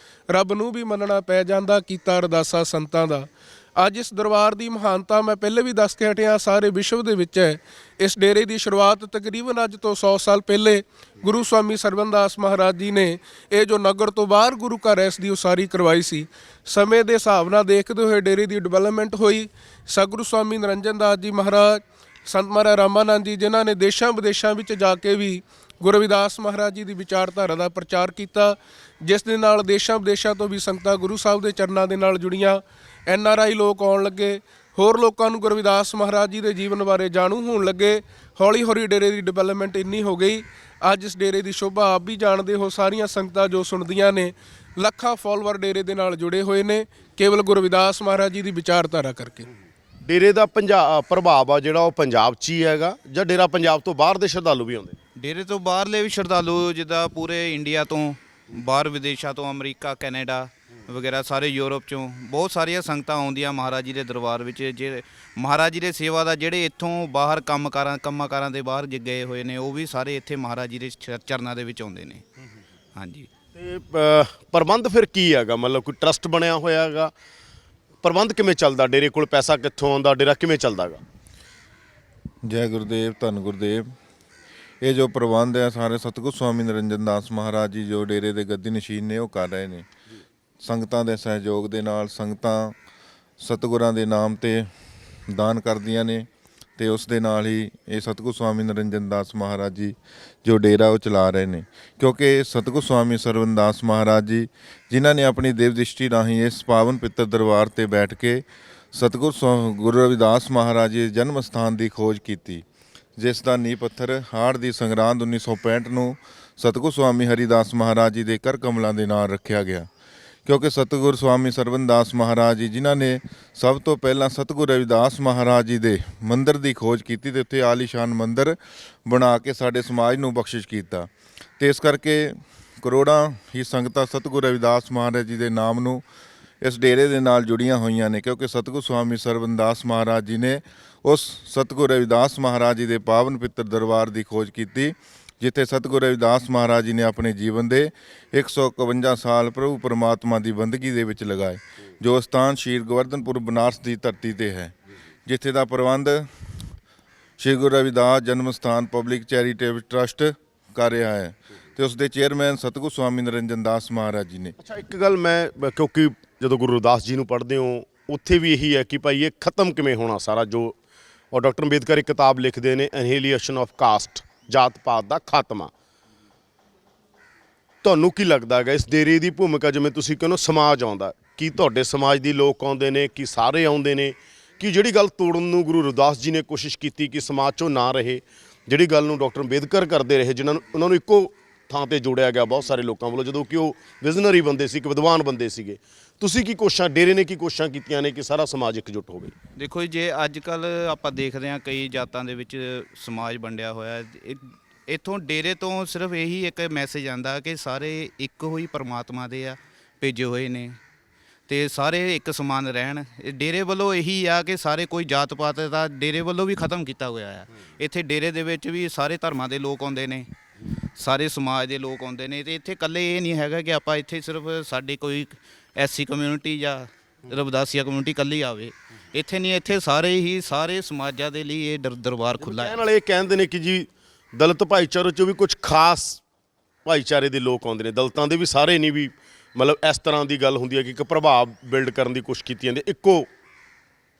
ਰੱਬ ਨੂੰ ਵੀ ਮੰਨਣਾ ਪੈ ਜਾਂਦਾ ਕੀਤਾ ਅਰਦਾਸਾ ਸੰਤਾਂ ਦਾ। ਅੱਜ ਇਸ ਦਰਬਾਰ ਦੀ ਮਹਾਨਤਾ ਮੈਂ ਪਹਿਲੇ ਵੀ ਦੱਸ ਕੇ ਹਟਿਆ, ਸਾਰੇ ਵਿਸ਼ਵ ਦੇ ਵਿੱਚ ਹੈ। ਇਸ ਡੇਰੇ ਦੀ ਸ਼ੁਰੂਆਤ ਤਕਰੀਬਨ ਅੱਜ ਤੋਂ 100 ਸਾਲ ਪਹਿਲੇ ਗੁਰੂ ਸਵਾਮੀ ਸਰਵਣ ਦਾਸ ਮਹਾਰਾਜ ਜੀ ਨੇ ਇਹ ਜੋ ਨਗਰ ਤੋਂ ਬਾਹਰ ਗੁਰੂ ਘਰ ਹੈ ਇਸ ਦੀ ਉਸਾਰੀ ਕਰਵਾਈ ਸੀ। ਸਮੇਂ ਦੇ ਹਿਸਾਬ ਨਾਲ ਦੇਖਦੇ ਹੋਏ ਡੇਰੇ ਦੀ ਡਿਵੈਲਪਮੈਂਟ ਹੋਈ। ਸਤਿਗੁਰੂ ਸਵਾਮੀ ਨਿਰੰਜਨ ਦਾਸ ਜੀ ਮਹਾਰਾਜ, ਸੰਤ ਮਹਾਰਾਜ ਰਾਮਾਨੰਦ ਜੀ ਜਿਨ੍ਹਾਂ ਨੇ ਦੇਸ਼ਾਂ ਵਿਦੇਸ਼ਾਂ ਵਿੱਚ ਜਾ ਕੇ ਵੀ ਗੁਰੂ ਰਵਿਦਾਸ ਮਹਾਰਾਜ ਜੀ ਦੀ ਵਿਚਾਰਧਾਰਾ ਦਾ ਪ੍ਰਚਾਰ ਕੀਤਾ, ਜਿਸ ਦੇ ਨਾਲ ਦੇਸ਼ਾਂ ਵਿਦੇਸ਼ਾਂ ਤੋਂ ਵੀ ਸੰਗਤਾਂ ਗੁਰੂ ਸਾਹਿਬ ਦੇ ਚਰਨਾਂ ਦੇ ਨਾਲ ਜੁੜੀਆਂ। NRI ਲੋਕ ਆਉਣ ਲੱਗੇ, ਹੋਰ ਲੋਕਾਂ ਨੂੰ ਗੁਰੂ ਰਵਿਦਾਸ ਮਹਾਰਾਜ ਜੀ ਦੇ ਜੀਵਨ ਬਾਰੇ ਜਾਣੂ ਹੋਣ ਲੱਗੇ। ਹੌਲੀ ਹੌਲੀ ਡੇਰੇ ਦੀ ਡਿਵੈਲਪਮੈਂਟ ਇੰਨੀ ਹੋ ਗਈ, ਅੱਜ ਇਸ ਡੇਰੇ ਦੀ ਸ਼ੋਭਾ ਆਪ ਵੀ ਜਾਣਦੇ ਹੋ। ਸਾਰੀਆਂ ਸੰਗਤਾਂ ਜੋ ਸੁਣਦੀਆਂ ਨੇ, ਲੱਖਾਂ ਫਾਲੋਅਰ ਡੇਰੇ ਦੇ ਨਾਲ ਜੁੜੇ ਹੋਏ ਨੇ ਕੇਵਲ ਗੁਰੂ ਰਵਿਦਾਸ ਮਹਾਰਾਜ ਜੀ ਦੀ ਵਿਚਾਰਧਾਰਾ ਕਰਕੇ। ਡੇਰੇ ਦਾ ਪ੍ਰਭਾਵ ਆ ਜਿਹੜਾ ਉਹ ਪੰਜਾਬ 'ਚ ਹੀ ਹੈਗਾ ਜਾਂ ਡੇਰਾ ਪੰਜਾਬ ਤੋਂ ਬਾਹਰ ਦੇ ਸ਼ਰਧਾਲੂ ਵੀ ਆਉਂਦੇ? ਡੇਰੇ ਤੋਂ ਬਾਹਰਲੇ ਵੀ ਸ਼ਰਧਾਲੂ ਜਿੱਦਾਂ ਪੂਰੇ ਇੰਡੀਆ ਤੋਂ, ਬਾਹਰ ਵਿਦੇਸ਼ਾਂ ਤੋਂ, ਅਮਰੀਕਾ, ਕੈਨੇਡਾ ਵਗੈਰਾ ਸਾਰੇ ਯੂਰਪ ਚੋਂ ਬਹੁਤ ਸਾਰੀਆਂ ਸੰਗਤਾਂ ਆਉਂਦੀਆਂ ਮਹਾਰਾਜ ਜੀ ਦੇ ਦਰਬਾਰ ਵਿੱਚ। ਜੇ ਮਹਾਰਾਜ ਜੀ ਦੇ ਸੇਵਾ ਦਾ ਜਿਹੜੇ ਇੱਥੋਂ ਬਾਹਰ ਕੰਮਾਂ ਕਾਰਾਂ ਦੇ ਬਾਹਰ ਗਏ ਹੋਏ ਨੇ ਉਹ ਵੀ ਸਾਰੇ ਇੱਥੇ ਮਹਾਰਾਜ ਜੀ ਦੇ ਚਰਨਾਂ ਦੇ ਵਿੱਚ ਆਉਂਦੇ ਨੇ। ਹਾਂਜੀ। ਤੇ ਪ੍ਰਬੰਧ ਫਿਰ ਕੀ ਹੈਗਾ? ਮਤਲਬ ਕੋਈ ਟਰਸਟ ਬਣਿਆ ਹੋਇਆ ਹੈਗਾ? ਪ੍ਰਬੰਧ ਕਿਵੇਂ ਚੱਲਦਾ? ਡੇਰੇ ਕੋਲ ਪੈਸਾ ਕਿੱਥੋਂ ਆਉਂਦਾ? ਡੇਰਾ ਕਿਵੇਂ ਚੱਲਦਾ ਹੈਗਾ? ਜੈ ਗੁਰਦੇਵ, ਧੰਨ ਗੁਰਦੇਵ। ਇਹ ਜੋ ਪ੍ਰਬੰਧ ਹੈ ਸਾਰੇ ਸਤਿਗੁਰੂ ਸਵਾਮੀ ਨਿਰੰਜਨ ਦਾਸ ਮਹਾਰਾਜ ਜੀ ਜੋ ਡੇਰੇ ਦੇ ਗੱਦੀ ਨਸ਼ੀਨ ਨੇ ਉਹ ਕਰ ਰਹੇ ਨੇ। ਸੰਗਤਾਂ ਦੇ ਸਹਿਯੋਗ ਦੇ ਨਾਲ ਸੰਗਤਾਂ ਸਤਿਗੁਰਾਂ ਦੇ ਨਾਮ ਤੇ ਦਾਨ ਕਰਦੀਆਂ ਨੇ ਤੇ ਉਸ ਦੇ ਨਾਲ ਹੀ ਇਹ ਸਤਿਗੁਰੂ ਸਵਾਮੀ ਨਿਰੰਜਨ ਦਾਸ ਮਹਾਰਾਜ ਜੀ ਜੋ ਡੇਰਾ ਉਹ ਚਲਾ ਰਹੇ ਨੇ। ਕਿਉਂਕਿ ਸਤਿਗੁਰੂ ਸਵਾਮੀ ਸਰਵਣ ਦਾਸ ਮਹਾਰਾਜ ਜੀ ਜਿਨ੍ਹਾਂ ਨੇ ਆਪਣੀ ਦੇਵ ਦ੍ਰਿਸ਼ਟੀ ਰਾਹੀਂ ਇਸ ਪਾਵਨ ਪਿੱਤਰ ਦਰਬਾਰ ਤੇ ਬੈਠ ਕੇ ਗੁਰੂ ਰਵਿਦਾਸ ਮਹਾਰਾਜ ਜੀ ਦੇ ਜਨਮ ਸਥਾਨ ਦੀ ਖੋਜ ਕੀਤੀ, ਜਿਸ ਦਾ ਨੀਂਹ ਪੱਥਰ ਹਾੜ ਦੀ ਸੰਗਰਾਂਦ 1965 ਨੂੰ ਸਤਿਗੁਰੂ ਸਵਾਮੀ ਹਰੀਦਾਸ ਮਹਾਰਾਜ ਜੀ ਦੇ ਕਰ ਕਮਲਾਂ ਦੇ ਨਾਲ ਰੱਖਿਆ ਗਿਆ। ਕਿਉਂਕਿ ਸਤਿਗੁਰੂ ਸਵਾਮੀ ਸਰਵਣ ਦਾਸ ਮਹਾਰਾਜ ਜੀ ਜਿਨ੍ਹਾਂ ਨੇ ਸਭ ਤੋਂ ਪਹਿਲਾਂ ਸਤਿਗੁਰੂ ਰਵਿਦਾਸ ਮਹਾਰਾਜ ਜੀ ਦੇ ਮੰਦਿਰ ਦੀ ਖੋਜ ਕੀਤੀ ਤੇ ਉੱਥੇ ਆਲੀਸ਼ਾਨ ਮੰਦਿਰ ਬਣਾ ਕੇ ਸਾਡੇ ਸਮਾਜ ਨੂੰ ਬਖਸ਼ਿਸ਼ ਕੀਤਾ। ਤੇ ਇਸ ਕਰਕੇ ਕਰੋੜਾਂ ਹੀ ਸੰਗਤਾਂ ਸਤਿਗੁਰੂ ਰਵਿਦਾਸ ਮਹਾਰਾਜ ਜੀ ਦੇ ਨਾਮ ਨੂੰ ਇਸ ਡੇਰੇ ਦੇ ਨਾਲ ਜੁੜੀਆਂ ਹੋਈਆਂ ਨੇ। ਕਿਉਂਕਿ ਸਤਿਗੁਰੂ ਸਵਾਮੀ ਸਰਵਣ ਦਾਸ ਮਹਾਰਾਜ ਜੀ ਨੇ ਉਸ ਸਤਿਗੁਰੂ ਰਵਿਦਾਸ ਮਹਾਰਾਜ ਜੀ ਦੇ ਪਾਵਨ ਪਿੱਤਰ ਦਰਬਾਰ ਦੀ ਖੋਜ ਕੀਤੀ, ਜਿੱਥੇ ਸਤਿਗੁਰੂ ਰਵਿਦਾਸ ਮਹਾਰਾਜ ਜੀ ਨੇ ਆਪਣੇ ਜੀਵਨ ਦੇ 151 ਸਾਲ ਪ੍ਰਭੂ ਪਰਮਾਤਮਾ ਦੀ ਬੰਦਗੀ ਦੇ ਵਿੱਚ ਲਗਾਏ। ਜੋ ਸਥਾਨ ਸ਼੍ਰੀ ਗੋਵਰਧਨਪੁਰ ਬਨਾਰਸ ਦੀ ਧਰਤੀ ਤੇ ਹੈ, ਜਿੱਥੇ ਦਾ ਪ੍ਰਬੰਧ ਸ਼੍ਰੀ ਗੁਰੂ ਰਵਿਦਾਸ ਜਨਮ ਸਥਾਨ ਪਬਲਿਕ ਚੈਰੀਟੇਬਲ ਟਰਸਟ ਕਰ ਰਿਹਾ ਹੈ ਤੇ ਉਸ ਦੇ ਚੇਅਰਮੈਨ ਸਤਿਗੁਰੂ ਸਵਾਮੀ ਨਿਰੰਜਨ ਦਾਸ ਮਹਾਰਾਜ ਜੀ ਨੇ। ਅੱਛਾ, ਇੱਕ ਗੱਲ ਮੈਂ ਕਿਉਂਕਿ ਜਦੋਂ ਗੁਰੂ ਰਵਿਦਾਸ ਜੀ ਨੂੰ ਪੜ੍ਹਦੇ ਹੋ ਉੱਥੇ ਵੀ ਇਹੀ ਹੈ ਕਿ ਭਾਈ ਇਹ ਖਤਮ ਕਿਵੇਂ ਹੋਣਾ ਸਾਰਾ ਜੋ, ਔਰ ਡਾਕਟਰ ਅੰਬੇਦਕਰ ਇੱਕ ਕਿਤਾਬ ਲਿਖਦੇ ਨੇ ਐਨਹੀਲੀਏਸ਼ਨ ਆਫ ਕਾਸਟ, ਜਾਤ ਪਾਤ ਦਾ ਖਾਤਮਾ। ਤੁਹਾਨੂੰ ਕੀ ਲੱਗਦਾ ਹੈਗਾ ਇਸ ਡੇਰੇ ਦੀ ਭੂਮਿਕਾ? ਜਿਵੇਂ ਤੁਸੀਂ ਕਹਿੰਦੇ ਸਮਾਜ ਆਉਂਦਾ, ਕੀ ਤੁਹਾਡੇ ਸਮਾਜ ਦੀ ਲੋਕ ਆਉਂਦੇ ਨੇ, ਕੀ ਸਾਰੇ ਆਉਂਦੇ ਨੇ? ਕਿ ਜਿਹੜੀ ਗੱਲ ਤੋੜਨ ਨੂੰ ਗੁਰੂ ਰਵਿਦਾਸ ਜੀ ਨੇ ਕੋਸ਼ਿਸ਼ ਕੀਤੀ ਕਿ ਸਮਾਜ 'ਚੋਂ ਨਾ ਰਹੇ, ਜਿਹੜੀ ਗੱਲ ਨੂੰ ਡਾਕਟਰ ਅੰਬੇਦਕਰ ਕਰਦੇ ਰਹੇ, ਜਿਨ੍ਹਾਂ ਨੂੰ ਉਹਨਾਂ ਨੂੰ ਇੱਕੋ ਥਾਂ ਤੇ ਜੋੜਿਆ ਗਿਆ ਬਹੁਤ ਸਾਰੇ ਲੋਕਾਂ ਵੱਲੋਂ, ਜਦੋਂ ਕਿ ਉਹ ਵਿਜ਼ਨਰੀ ਬੰਦੇ ਸੀ, ਇੱਕ ਵਿਦਵਾਨ ਬੰਦੇ ਸੀਗੇ, ਤੁਸੀਂ ਕੀ ਕੋਸ਼ਿਸ਼ਾਂ, ਡੇਰੇ ਨੇ ਕੀ ਕੋਸ਼ਿਸ਼ਾਂ ਕੀਤੀਆਂ ਨੇ ਕਿ ਸਾਰਾ ਸਮਾਜ ਇਕਜੁੱਟ ਹੋਵੇ? ਦੇਖੋ ਜੀ, ਜੇ ਅੱਜ ਕੱਲ੍ਹ ਆਪਾਂ ਦੇਖਦੇ ਹਾਂ ਕਈ ਜਾਤਾਂ ਦੇ ਵਿੱਚ ਸਮਾਜ ਵੰਡਿਆ ਹੋਇਆ, ਇੱਥੋਂ ਡੇਰੇ ਤੋਂ ਸਿਰਫ ਇਹੀ ਇੱਕ ਮੈਸੇਜ ਆਉਂਦਾ ਕਿ ਸਾਰੇ ਇੱਕ ਹੋਈ ਪਰਮਾਤਮਾ ਦੇ ਆ ਭੇਜੇ ਹੋਏ ਨੇ ਤੇ ਸਾਰੇ ਇੱਕ ਸਮਾਨ ਰਹਿਣ। ਡੇਰੇ ਵੱਲੋਂ ਇਹੀ ਆ ਕਿ ਸਾਰੇ ਕੋਈ ਜਾਤ ਪਾਤ ਦਾ ਡੇਰੇ ਵੱਲੋਂ ਵੀ ਖਤਮ ਕੀਤਾ ਹੋਇਆ ਆ। ਇੱਥੇ ਡੇਰੇ ਦੇ ਵਿੱਚ ਵੀ ਸਾਰੇ ਧਰਮਾਂ ਦੇ ਲੋਕ ਆਉਂਦੇ ਨੇ, ਸਾਰੇ ਸਮਾਜ ਦੇ ਲੋਕ ਆਉਂਦੇ ਨੇ ਤੇ ਇੱਥੇ ਇਕੱਲੇ ਇਹ ਨਹੀਂ ਹੈਗਾ ਕਿ ਆਪਾਂ ਇੱਥੇ ਸਿਰਫ ਸਾਡੀ ਕੋਈ SC ਕਮਿਊਨਿਟੀ ਜਾਂ ਰਵਿਦਾਸੀਆ ਕਮਿਊਨਿਟੀ ਇਕੱਲੀ ਆਵੇ। ਇੱਥੇ ਨਹੀਂ, ਇੱਥੇ ਸਾਰੇ ਸਮਾਜਾਂ ਦੇ ਲਈ ਇਹ ਦਰਬਾਰ ਖੁੱਲ੍ਹਾ ਹੈ। ਕਹਿਣ ਵਾਲੇ ਇਹ ਕਹਿੰਦੇ ਨੇ ਕਿ ਜੀ ਦਲਿਤ ਭਾਈਚਾਰੇ 'ਚੋਂ ਵੀ ਕੁਝ ਖਾਸ ਭਾਈਚਾਰੇ ਦੇ ਲੋਕ ਆਉਂਦੇ ਨੇ, ਦਲਿਤਾਂ ਦੇ ਵੀ ਸਾਰੇ ਨਹੀਂ ਵੀ ਮਤਲਬ ਇਸ ਤਰ੍ਹਾਂ ਦੀ ਗੱਲ ਹੁੰਦੀ ਹੈ ਕਿ ਇੱਕ ਪ੍ਰਭਾਵ ਬਿਲਡ ਕਰਨ ਦੀ ਕੋਸ਼ਿਸ਼ ਕੀਤੀ ਜਾਂਦੀ ਇੱਕੋ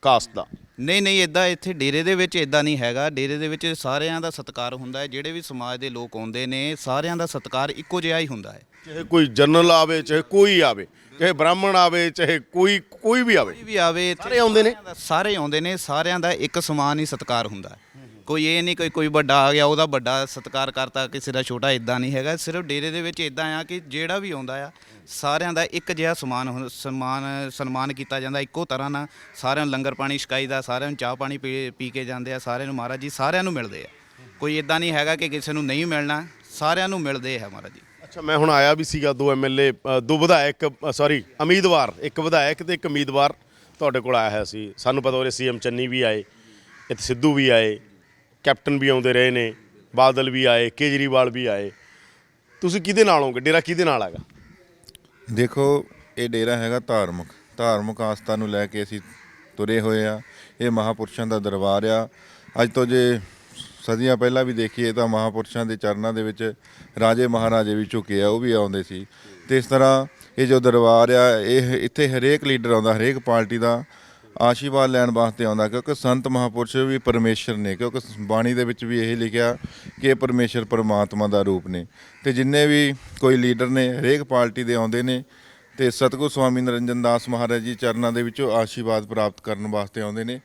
ਕਾਸਟ ਦਾ? ਨਹੀਂ ਇੱਦਾਂ ਇੱਥੇ ਡੇਰੇ ਦੇ ਵਿੱਚ ਇੱਦਾਂ ਨਹੀਂ ਹੈਗਾ। ਡੇਰੇ ਦੇ ਵਿੱਚ ਸਾਰਿਆਂ ਦਾ ਸਤਿਕਾਰ ਹੁੰਦਾ ਹੈ। ਜਿਹੜੇ ਵੀ ਸਮਾਜ ਦੇ ਲੋਕ ਆਉਂਦੇ ਨੇ ਸਾਰਿਆਂ ਦਾ ਸਤਿਕਾਰ ਇੱਕੋ ਜਿਹਾ ਹੀ ਹੁੰਦਾ ਹੈ। ਚਾਹੇ ਕੋਈ ਜਨਰਲ ਆਵੇ, ਚਾਹੇ ਕੋਈ ਆਵੇ, ਚਾਹੇ ਬ੍ਰਾਹਮਣ ਆਵੇ, ਚਾਹੇ ਕੋਈ ਵੀ ਆਵੇ, ਕੋਈ ਵੀ ਆਵੇ, ਇੱਥੇ ਸਾਰੇ ਆਉਂਦੇ ਨੇ? ਸਾਰੇ ਆਉਂਦੇ ਨੇ। ਸਾਰਿਆਂ ਦਾ ਇੱਕ ਸਮਾਨ ਹੀ ਸਤਿਕਾਰ ਹੁੰਦਾ ਹੈ। ਕੋਈ ਇਹ ਨਹੀਂ ਕੋਈ ਵੱਡਾ ਆ ਗਿਆ ਉਹਦਾ ਵੱਡਾ ਸਤਿਕਾਰ ਕਰਤਾ, ਕਿਸੇ ਦਾ ਛੋਟਾ, ਇਦਾਂ ਨਹੀਂ ਹੈਗਾ। ਸਿਰਫ ਡੇਰੇ ਦੇ ਵਿੱਚ ਇਦਾਂ ਆ ਕਿ ਜਿਹੜਾ ਵੀ ਆਉਂਦਾ ਆ ਸਾਰਿਆਂ ਦਾ ਇੱਕ ਜਿਹਾ ਸਨਮਾਨ ਕੀਤਾ ਜਾਂਦਾ ਇੱਕੋ ਤਰ੍ਹਾਂ ਨਾਲ। ਸਾਰਿਆਂ ਨੂੰ ਲੰਗਰ ਪਾਣੀ ਛਕਾਈਦਾ, ਸਾਰਿਆਂ ਨੂੰ ਚਾਹ ਪਾਣੀ ਪੀ ਕੇ ਜਾਂਦੇ ਆ। ਸਾਰਿਆਂ ਨੂੰ ਮਹਾਰਾਜ ਜੀ ਸਾਰਿਆਂ ਨੂੰ ਮਿਲਦੇ ਆ। ਕੋਈ ਇਦਾਂ ਨਹੀਂ ਹੈਗਾ ਕਿ ਕਿਸੇ ਨੂੰ ਨਹੀਂ ਮਿਲਣਾ, ਸਾਰਿਆਂ ਨੂੰ ਮਿਲਦੇ ਆ ਮਹਾਰਾਜ ਜੀ। ਅੱਛਾ, ਮੈਂ ਹੁਣ ਆਇਆ ਵੀ ਸੀਗਾ, 2 MLA, 2 ਵਿਧਾਇਕ, ਉਮੀਦਵਾਰ, ਇੱਕ ਵਿਧਾਇਕ ਤੇ ਇੱਕ ਉਮੀਦਵਾਰ ਤੁਹਾਡੇ ਕੋਲ ਆਇਆ ਹੋਇਆ ਸੀ। ਸਾਨੂੰ ਪਤਾ ਉਹਦੇ CM ਚੰਨੀ ਵੀ ਆਏ, ਇੱਥੇ ਸਿੱਧੂ ਵੀ ਆਏ, ਕੈਪਟਨ ਵੀ ਆਉਂਦੇ ਰਹੇ ਨੇ, ਬਾਦਲ ਵੀ ਆਏ, ਕੇਜਰੀਵਾਲ ਵੀ ਆਏ। ਤੁਸੀਂ ਕਿਹਦੇ ਨਾਲ ਹੋਗੇ? ਡੇਰਾ ਕਿਹਦੇ ਨਾਲ ਹੈਗਾ? ਦੇਖੋ, ਇਹ ਡੇਰਾ ਹੈਗਾ ਧਾਰਮਿਕ ਆਸਥਾ ਨੂੰ ਲੈ ਕੇ ਅਸੀਂ ਤੁਰੇ ਹੋਏ ਆ। ਇਹ ਮਹਾਪੁਰਸ਼ਾਂ ਦਾ ਦਰਬਾਰ ਆ। ਅੱਜ ਤੋਂ ਜੇ ਸਦੀਆਂ ਪਹਿਲਾਂ ਵੀ ਦੇਖੀਏ ਤਾਂ ਮਹਾਪੁਰਸ਼ਾਂ ਦੇ ਚਰਨਾਂ ਦੇ ਵਿੱਚ ਰਾਜੇ ਮਹਾਰਾਜੇ ਵੀ ਝੁਕੇ ਆ, ਉਹ ਵੀ ਆਉਂਦੇ ਸੀ। ਤੇ ਇਸ ਤਰ੍ਹਾਂ ਇਹ ਜੋ ਦਰਬਾਰ ਆ, ਇਹ ਇੱਥੇ ਹਰੇਕ ਲੀਡਰ ਆਉਂਦਾ, ਹਰੇਕ ਪਾਰਟੀ ਦਾ ਆਸ਼ੀਰਵਾਦ ਲੈਣ ਵਾਸਤੇ ਆਉਂਦਾ, ਕਿਉਂਕਿ ਸੰਤ ਮਹਾਪੁਰਸ਼ ਵੀ ਪਰਮੇਸ਼ਰ ਨੇ। ਕਿਉਂਕਿ ਬਾਣੀ ਦੇ ਵਿੱਚ ਵੀ ਇਹ ਲਿਖਿਆ ਕਿ ਇਹ ਪਰਮੇਸ਼ਰ ਪਰਮਾਤਮਾ ਦਾ ਰੂਪ ਨੇ। ਤੇ ਜਿੰਨੇ ਵੀ ਕੋਈ ਲੀਡਰ ਨੇ ਹਰੇਕ ਪਾਰਟੀ ਦੇ ਆਉਂਦੇ ਨੇ ਤੇ ਸਤਿਗੁਰੂ ਸਵਾਮੀ ਨਰਿੰਦਰ ਦਾਸ ਮਹਾਰਾਜ ਜੀ ਚਰਨਾਂ ਦੇ ਵਿੱਚੋਂ ਆਸ਼ੀਰਵਾਦ ਪ੍ਰਾਪਤ ਕਰਨ ਵਾਸਤੇ ਆਉਂਦੇ ਨੇ।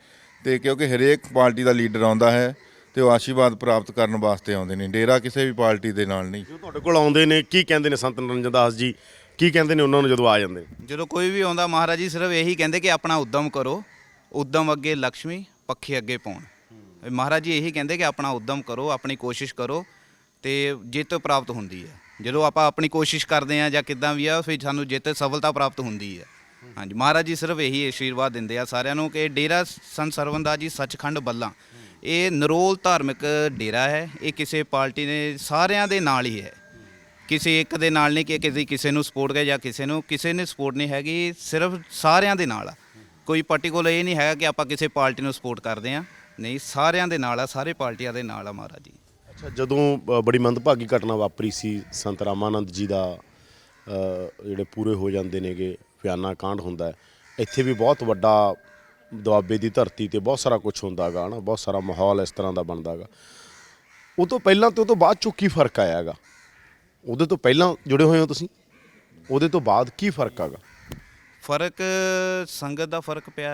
ਤੇ ਕਿਉਂਕਿ ਹਰੇਕ ਪਾਰਟੀ ਦਾ ਲੀਡਰ ਆਉਂਦਾ ਹੈ ਤੇ ਉਹ ਆਸ਼ੀਰਵਾਦ ਪ੍ਰਾਪਤ ਕਰਨ ਵਾਸਤੇ ਆਉਂਦੇ ਨੇ। ਡੇਰਾ ਕਿਸੇ ਵੀ ਪਾਰਟੀ ਦੇ ਨਾਲ ਨਹੀਂ। ਜੋ ਤੁਹਾਡੇ ਕੋਲ ਆਉਂਦੇ ਨੇ ਕੀ ਕਹਿੰਦੇ ਨੇ ਸੰਤ ਨਰਿੰਦਰ ਦਾਸ ਜੀ, ਕੀ ਕਹਿੰਦੇ ਨੇ ਉਹਨਾਂ ਨੂੰ ਜਦੋਂ ਆ ਜਾਂਦੇ ਨੇ? ਜਦੋਂ ਕੋਈ ਵੀ ਆਉਂਦਾ ਮਹਾਰਾਜ ਜੀ ਸਿਰਫ ਇਹੀ ਕਹਿੰਦੇ ਕਿ ਆਪਣਾ ਉਦਮ ਕਰੋ, ਉਦਮ ਅੱਗੇ ਲక్ష్ਮੀ, ਪੱਖੇ ਅੱਗੇ ਪਾਉਣ। ਮਹਾਰਾਜ ਜੀ ਇਹੀ ਕਹਿੰਦੇ ਕਿ ਆਪਣਾ ਉਦਮ ਕਰੋ, ਆਪਣੀ ਕੋਸ਼ਿਸ਼ ਕਰੋ ਤੇ ਜਿੱਤ ਪ੍ਰਾਪਤ ਹੁੰਦੀ ਹੈ। ਜਦੋਂ ਆਪਾਂ ਆਪਣੀ ਕੋਸ਼ਿਸ਼ ਕਰਦੇ ਹਾਂ ਜਾਂ ਕਿੱਦਾਂ ਵੀ ਆ, ਫਿਰ ਸਾਨੂੰ ਜਿੱਤ ਸਫਲਤਾ ਪ੍ਰਾਪਤ ਹੁੰਦੀ ਹੈ। ਹਾਂਜੀ, ਮਹਾਰਾਜ ਜੀ ਸਿਰਫ ਇਹੀ ਆਸ਼ੀਰਵਾਦ ਦਿੰਦੇ ਆ ਸਾਰਿਆਂ ਨੂੰ ਕਿ ਡੇਰਾ ਸੰਤ ਸਰਵਨਦਾਸ ਜੀ ਸੱਚਖੰਡ ਬੱਲਾ ਇਹ ਨਿਰੋਲ ਧਾਰਮਿਕ ਡੇਰਾ ਹੈ। ਇਹ ਕਿਸੇ ਪਾਰਟੀ ਨੇ ਸਾਰਿਆਂ ਦੇ ਨਾਲ ਹੀ ਹੈ, ਕਿਸੇ ਇੱਕ ਦੇ ਨਾਲ ਨਹੀਂ ਕਿ ਕਿਸੇ ਨੂੰ ਸਪੋਰਟ ਕਰ ਜਾਂ ਕਿਸੇ ਨੇ ਸਪੋਰਟ ਨਹੀਂ ਹੈਗੀ। ਸਿਰਫ ਸਾਰਿਆਂ ਦੇ ਨਾਲ ਆ। ਕੋਈ ਪਾਰਟੀਕੂਲਰ ਇਹ ਨਹੀਂ ਹੈਗਾ ਕਿ ਆਪਾਂ ਕਿਸੇ ਪਾਰਟੀ ਨੂੰ ਸਪੋਰਟ ਕਰਦੇ ਹਾਂ, ਨਹੀਂ, ਸਾਰਿਆਂ ਦੇ ਨਾਲ ਆ, ਸਾਰੇ ਪਾਰਟੀਆਂ ਦੇ ਨਾਲ ਆ ਮਹਾਰਾਜ ਜੀ। ਅੱਛਾ, ਜਦੋਂ ਬੜੀ ਮੰਦਭਾਗੀ ਘਟਨਾ ਵਾਪਰੀ ਸੀ ਸੰਤ ਰਾਮਾਨੰਦ ਜੀ ਦਾ, ਜਿਹੜੇ ਪੂਰੇ ਹੋ ਜਾਂਦੇ ਨੇਗੇ, ਫਿਆਨਾ ਕਾਂਡ ਹੁੰਦਾ ਹੈ, ਇੱਥੇ ਵੀ ਬਹੁਤ ਵੱਡਾ ਦੁਆਬੇ ਦੀ ਧਰਤੀ ਤੇ ਬਹੁਤ ਸਾਰਾ ਕੁਝ ਹੁੰਦਾ ਗਾ ਨਾ, ਬਹੁਤ ਸਾਰਾ ਮਾਹੌਲ ਇਸ ਤਰ੍ਹਾਂ ਦਾ ਬਣਦਾ ਗਾ। ਉਹ ਤੋਂ ਪਹਿਲਾਂ ਤੇ ਉਹ ਤੋਂ ਬਾਅਦ 'ਚੋਂ ਕੀ ਫਰਕ ਆਇਆ ਹੈਗਾ? ਉਹਦੇ ਤੋਂ ਪਹਿਲਾਂ ਜੁੜੇ ਹੋਏ ਹੋ ਤੁਸੀਂ, ਉਹਦੇ ਤੋਂ ਬਾਅਦ ਕੀ ਫਰਕ ਆਗਾ? ਫਰਕ ਸੰਗਤ ਦਾ ਫਰਕ ਪਿਆ।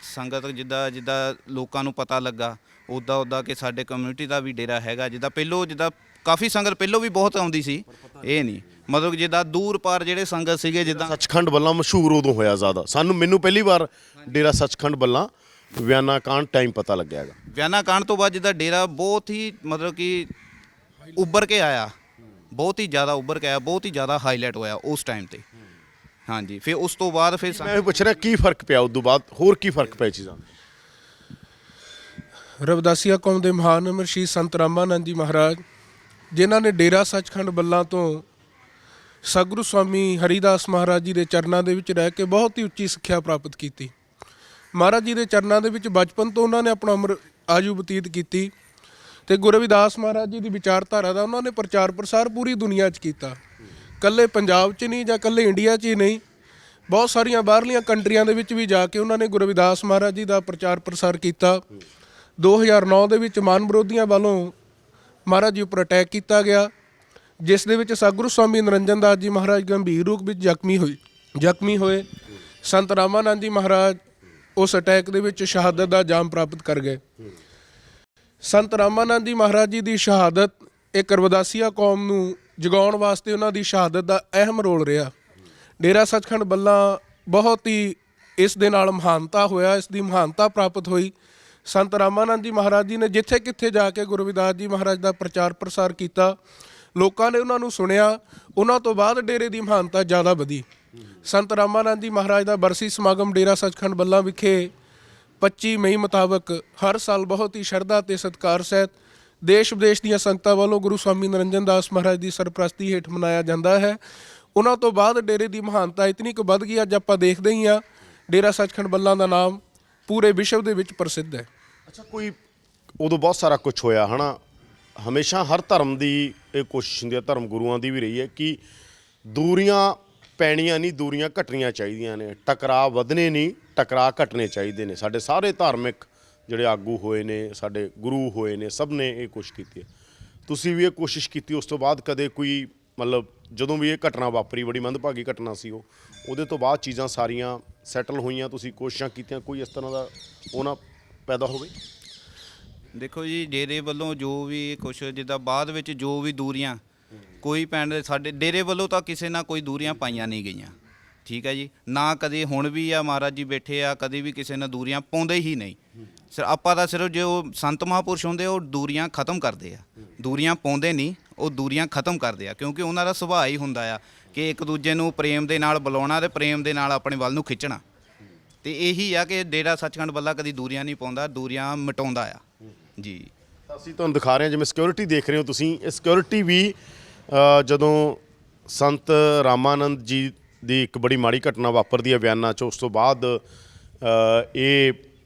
ਸੰਗਤ ਜਿੱਦਾਂ ਲੋਕਾਂ ਨੂੰ ਪਤਾ ਲੱਗਾ ਉੱਦਾਂ ਕਿ ਸਾਡੇ ਕਮਿਊਨਿਟੀ ਦਾ ਵੀ ਡੇਰਾ ਹੈਗਾ। ਜਿੱਦਾਂ ਕਾਫੀ ਸੰਗਤ ਪਹਿਲੋਂ ਵੀ ਬਹੁਤ ਆਉਂਦੀ ਸੀ, ਇਹ ਨਹੀਂ ਮਤਲਬ ਜਿੱਦਾਂ ਦੂਰ ਪਾਰ ਜਿਹੜੇ ਸੰਗਤ ਸੀਗੇ, ਜਿੱਦਾਂ ਸੱਚਖੰਡ ਬੱਲਾ ਮਸ਼ਹੂਰ ਉਦੋਂ ਹੋਇਆ ਜ਼ਿਆਦਾ। ਮੈਨੂੰ ਪਹਿਲੀ ਵਾਰ ਡੇਰਾ ਸੱਚਖੰਡ ਬੱਲਾ ਵਿਆਨਾ ਕਾਂਡ ਟਾਈਮ ਪਤਾ ਲੱਗਿਆ ਹੈਗਾ। ਵਿਆਨਾ ਕਾਂਡ ਤੋਂ ਬਾਅਦ ਜਿੱਦਾਂ ਡੇਰਾ ਬਹੁਤ ਹੀ ਮਤਲਬ ਕਿ ਉੱਭਰ ਕੇ ਆਇਆ, ਬਹੁਤ ਹੀ ਜ਼ਿਆਦਾ ਉੱਭਰ ਕੇ ਆਇਆ, ਬਹੁਤ ਹੀ ਜ਼ਿਆਦਾ ਹਾਈਲਾਈਟ ਹੋਇਆ ਉਸ ਟਾਈਮ 'ਤੇ। ਹਾਂਜੀ, ਫਿਰ ਉਸ ਤੋਂ ਬਾਅਦ ਫਿਰ ਮੈਂ ਪੁੱਛ ਰਿਹਾ ਕੀ ਫਰਕ ਪਿਆ ਉਦੋਂ ਬਾਅਦ, ਹੋਰ ਕੀ ਫਰਕ ਪਿਆ ਚੀਜ਼ਾਂ? ਰਵਿਦਾਸੀਆ ਕੌਮ ਦੇ ਮਹਾਨ ਅਮਰ ਸ਼ਹੀਦ ਸੰਤ ਰਾਮਾਨੰਦ ਜੀ ਮਹਾਰਾਜ, ਜਿਨ੍ਹਾਂ ਨੇ ਡੇਰਾ ਸੱਚਖੰਡ ਬੱਲਾ ਤੋਂ ਸਤਿਗੁਰੂ ਸਵਾਮੀ ਹਰੀਦਾਸ ਮਹਾਰਾਜ ਜੀ ਦੇ ਚਰਨਾਂ ਦੇ ਵਿੱਚ ਰਹਿ ਕੇ ਬਹੁਤ ਹੀ ਉੱਚੀ ਸਿੱਖਿਆ ਪ੍ਰਾਪਤ ਕੀਤੀ। ਮਹਾਰਾਜ ਜੀ ਦੇ ਚਰਨਾਂ ਦੇ ਵਿੱਚ ਬਚਪਨ ਤੋਂ ਉਹਨਾਂ ਨੇ ਆਪਣਾ ਉਮਰ ਆਯੂ ਬਤੀਤ ਕੀਤੀ ਤੇ ਗੁਰੂ ਰਵਿਦਾਸ ਮਹਾਰਾਜ ਜੀ ਦੀ ਵਿਚਾਰਧਾਰਾ ਦਾ ਉਹਨਾਂ ਨੇ ਪ੍ਰਚਾਰ ਪ੍ਰਸਾਰ ਪੂਰੀ ਦੁਨੀਆ 'ਚ ਕੀਤਾ। ਇਕੱਲੇ ਪੰਜਾਬ 'ਚ ਨਹੀਂ ਜਾਂ ਇਕੱਲੇ ਇੰਡੀਆ 'ਚ ਹੀ ਨਹੀਂ, ਬਹੁਤ ਸਾਰੀਆਂ ਬਾਹਰਲੀਆਂ ਕੰਟਰੀਆਂ ਦੇ ਵਿੱਚ ਵੀ ਜਾ ਕੇ ਉਹਨਾਂ ਨੇ ਗੁਰੂ ਰਵਿਦਾਸ ਮਹਾਰਾਜ ਜੀ ਦਾ ਪ੍ਰਚਾਰ ਪ੍ਰਸਾਰ ਕੀਤਾ। 2009 ਦੇ ਵਿੱਚ ਮਨ ਵਿਰੋਧੀਆਂ ਵੱਲੋਂ ਮਹਾਰਾਜ ਜੀ ਉੱਪਰ ਅਟੈਕ ਕੀਤਾ ਗਿਆ, ਜਿਸ ਦੇ ਵਿੱਚ ਸਤਿਗੁਰੂ ਸਵਾਮੀ ਨਿਰੰਜਨ ਦਾਸ ਜੀ ਮਹਾਰਾਜ ਗੰਭੀਰ ਰੂਪ ਵਿੱਚ ਜ਼ਖਮੀ ਹੋਏ। ਸੰਤ ਰਾਮਾਨੰਦ ਜੀ ਮਹਾਰਾਜ ਉਸ ਅਟੈਕ ਦੇ ਵਿੱਚ ਸ਼ਹਾਦਤ ਦਾ ਜਾਮ ਪ੍ਰਾਪਤ ਕਰ ਗਏ। ਸੰਤ ਰਾਮਾਨੰਦ ਜੀ ਮਹਾਰਾਜ ਜੀ ਦੀ ਸ਼ਹਾਦਤ ਇੱਕ ਰਵਿਦਾਸੀਆ ਕੌਮ ਨੂੰ ਜਗਾਉਣ ਵਾਸਤੇ ਉਹਨਾਂ ਦੀ ਸ਼ਹਾਦਤ ਦਾ ਅਹਿਮ ਰੋਲ ਰਿਹਾ। ਡੇਰਾ ਸੱਚਖੰਡ ਬੱਲਾ ਬਹੁਤ ਹੀ ਇਸ ਦੇ ਨਾਲ ਮਹਾਨਤਾ ਹੋਇਆ, ਇਸ ਦੀ ਮਹਾਨਤਾ ਪ੍ਰਾਪਤ ਹੋਈ। ਸੰਤ ਰਾਮਾਨੰਦ ਜੀ ਮਹਾਰਾਜ ਜੀ ਨੇ ਜਿੱਥੇ ਕਿੱਥੇ ਜਾ ਕੇ ਗੁਰੂ ਰਵਿਦਾਸ ਜੀ ਮਹਾਰਾਜ ਦਾ ਪ੍ਰਚਾਰ ਪ੍ਰਸਾਰ ਕੀਤਾ, ਲੋਕਾਂ ਨੇ ਉਹਨਾਂ ਨੂੰ ਸੁਣਿਆ। ਉਹਨਾਂ ਤੋਂ ਬਾਅਦ ਡੇਰੇ ਦੀ ਮਹਾਨਤਾ ਜ਼ਿਆਦਾ ਵਧੀ। ਸੰਤ ਰਾਮਾਨੰਦ ਜੀ ਮਹਾਰਾਜ ਦਾ ਬਰਸੀ ਸਮਾਗਮ ਡੇਰਾ ਸੱਚਖੰਡ ਬੱਲਾ ਵਿਖੇ 25 ਮਈ ਮੁਤਾਬਕ ਹਰ ਸਾਲ ਬਹੁਤ ਹੀ ਸ਼ਰਧਾ ਅਤੇ ਸਤਿਕਾਰ ਸਹਿਤ ਦੇਸ਼ ਵਿਦੇਸ਼ ਦੀਆਂ ਸੰਗਤਾਂ ਵੱਲੋਂ ਗੁਰੂ ਸਵਾਮੀ ਨਿਰੰਜਨ ਦਾਸ ਮਹਾਰਾਜ ਦੀ ਸਰਪ੍ਰਸਤੀ ਹੇਠ ਮਨਾਇਆ ਜਾਂਦਾ ਹੈ। ਉਹਨਾਂ ਤੋਂ ਬਾਅਦ ਡੇਰੇ ਦੀ ਮਹਾਨਤਾ ਇਤਨੀ ਕੁ ਵੱਧ ਗਈ, ਅੱਜ ਆਪਾਂ ਦੇਖਦੇ ਹੀ ਹਾਂ ਡੇਰਾ ਸੱਚਖੰਡ ਬੱਲਾ ਦਾ ਨਾਮ ਪੂਰੇ ਵਿਸ਼ਵ ਦੇ ਵਿੱਚ ਪ੍ਰਸਿੱਧ ਹੈ। ਅੱਛਾ, ਕੋਈ ਉਦੋਂ ਬਹੁਤ ਸਾਰਾ ਕੁਝ ਹੋਇਆ ਹੈ ਨਾ। ਹਮੇਸ਼ਾ ਹਰ ਧਰਮ ਦੀ ਇਹ ਕੋਸ਼ਿਸ਼ ਹੁੰਦੀ ਹੈ, ਧਰਮ ਗੁਰੂਆਂ ਦੀ ਵੀ ਰਹੀ ਹੈ ਕਿ ਦੂਰੀਆਂ ਪੈਣੀਆਂ ਨਹੀਂ, ਦੂਰੀਆਂ ਘਟਣੀਆਂ ਚਾਹੀਦੀਆਂ ਨੇ। ਟਕਰਾਅ ਵਧਣੇ ਨਹੀਂ, ਟਕਰਾਅ ਘਟਣੇ ਚਾਹੀਦੇ ਨੇ। ਸਾਡੇ ਸਾਰੇ ਧਾਰਮਿਕ ਜਿਹੜੇ ਆਗੂ ਹੋਏ ਨੇ, ਸਾਡੇ ਗੁਰੂ ਹੋਏ ਨੇ, ਸਭ ਨੇ ਇਹ ਕੋਸ਼ਿਸ਼ ਕੀਤੀ ਹੈ। ਤੁਸੀਂ ਵੀ ਇਹ ਕੋਸ਼ਿਸ਼ ਕੀਤੀ। ਉਸ ਤੋਂ ਬਾਅਦ ਕਦੇ ਕੋਈ ਮਤਲਬ ਜਦੋਂ ਵੀ ਇਹ ਘਟਨਾ ਵਾਪਰੀ, ਬੜੀ ਮੰਦਭਾਗੀ ਘਟਨਾ ਸੀ ਉਹਦੇ ਤੋਂ ਬਾਅਦ ਚੀਜ਼ਾਂ ਸਾਰੀਆਂ ਸੈਟਲ ਹੋਈਆਂ, ਤੁਸੀਂ ਕੋਸ਼ਿਸ਼ਾਂ ਕੀਤੀਆਂ, ਕੋਈ ਇਸ ਤਰ੍ਹਾਂ ਦਾ ਉਹ ਨਾ ਪੈਦਾ ਹੋਵੇ? ਦੇਖੋ ਜੀ, ਡੇਰੇ ਵੱਲੋਂ ਜੋ ਵੀ ਕੁਛ ਜਿੱਦਾਂ ਬਾਅਦ ਵਿੱਚ ਜੋ ਵੀ ਦੂਰੀਆਂ, ਕੋਈ ਪਿੰਡ ਸਾਡੇ ਡੇਰੇ ਵੱਲੋਂ ਤਾਂ ਕਿਸੇ ਨਾਲ ਕੋਈ ਦੂਰੀਆਂ ਪਾਈਆਂ ਨਹੀਂ ਗਈਆਂ, ਠੀਕ ਹੈ ਜੀ। ਨਾ ਕਦੇ ਹੁਣ ਵੀ ਆ ਮਹਾਰਾਜ ਜੀ ਬੈਠੇ ਆ, ਕਦੇ ਵੀ ਕਿਸੇ ਨਾਲ ਦੂਰੀਆਂ ਪਾਉਂਦੇ ਹੀ ਨਹੀਂ। ਆਪਾਂ ਤਾਂ ਸਿਰਫ ਜੋ ਸੰਤ ਮਹਾਂਪੁਰਸ਼ ਹੁੰਦੇ ਉਹ ਦੂਰੀਆਂ ਖਤਮ ਕਰਦੇ ਆ, ਦੂਰੀਆਂ ਪਾਉਂਦੇ ਨਹੀਂ, ਉਹ ਦੂਰੀਆਂ ਖਤਮ ਕਰਦੇ ਆ, ਕਿਉਂਕਿ ਉਹਨਾਂ ਦਾ ਸੁਭਾਅ ਹੀ ਹੁੰਦਾ ਆ ਕਿ ਇੱਕ ਦੂਜੇ ਨੂੰ ਪ੍ਰੇਮ ਦੇ ਨਾਲ ਬੁਲਾਉਣਾ ਤੇ ਪ੍ਰੇਮ ਦੇ ਨਾਲ ਆਪਣੇ ਵੱਲ ਨੂੰ ਖਿੱਚਣਾ। ਤੇ ਇਹੀ ਆ ਕਿ ਡੇਰਾ ਸੱਚਖੰਡ ਬੱਲਾ ਕਦੀ ਦੂਰੀਆਂ ਨਹੀਂ ਪਾਉਂਦਾ, ਦੂਰੀਆਂ ਮਿਟਾਉਂਦਾ ਆ ਜੀ। ਅਸੀਂ ਤੁਹਾਨੂੰ ਦਿਖਾ ਰਹੇ ਹਾਂ, ਜਿਵੇਂ ਸਿਕਿਉਰਿਟੀ ਦੇਖ ਰਹੇ ਹੋ ਤੁਸੀਂ, ਇਹ ਸਿਕਿਉਰਿਟੀ ਵੀ ਜਦੋਂ ਸੰਤ ਰਾਮਾਨੰਦ ਜੀ ਦੀ ਇੱਕ ਬੜੀ ਮਾੜੀ ਘਟਨਾ ਵਾਪਰਦੀ ਹੈ ਬਿਆਨਾਂ 'ਚ, ਉਸ ਤੋਂ ਬਾਅਦ ਇਹ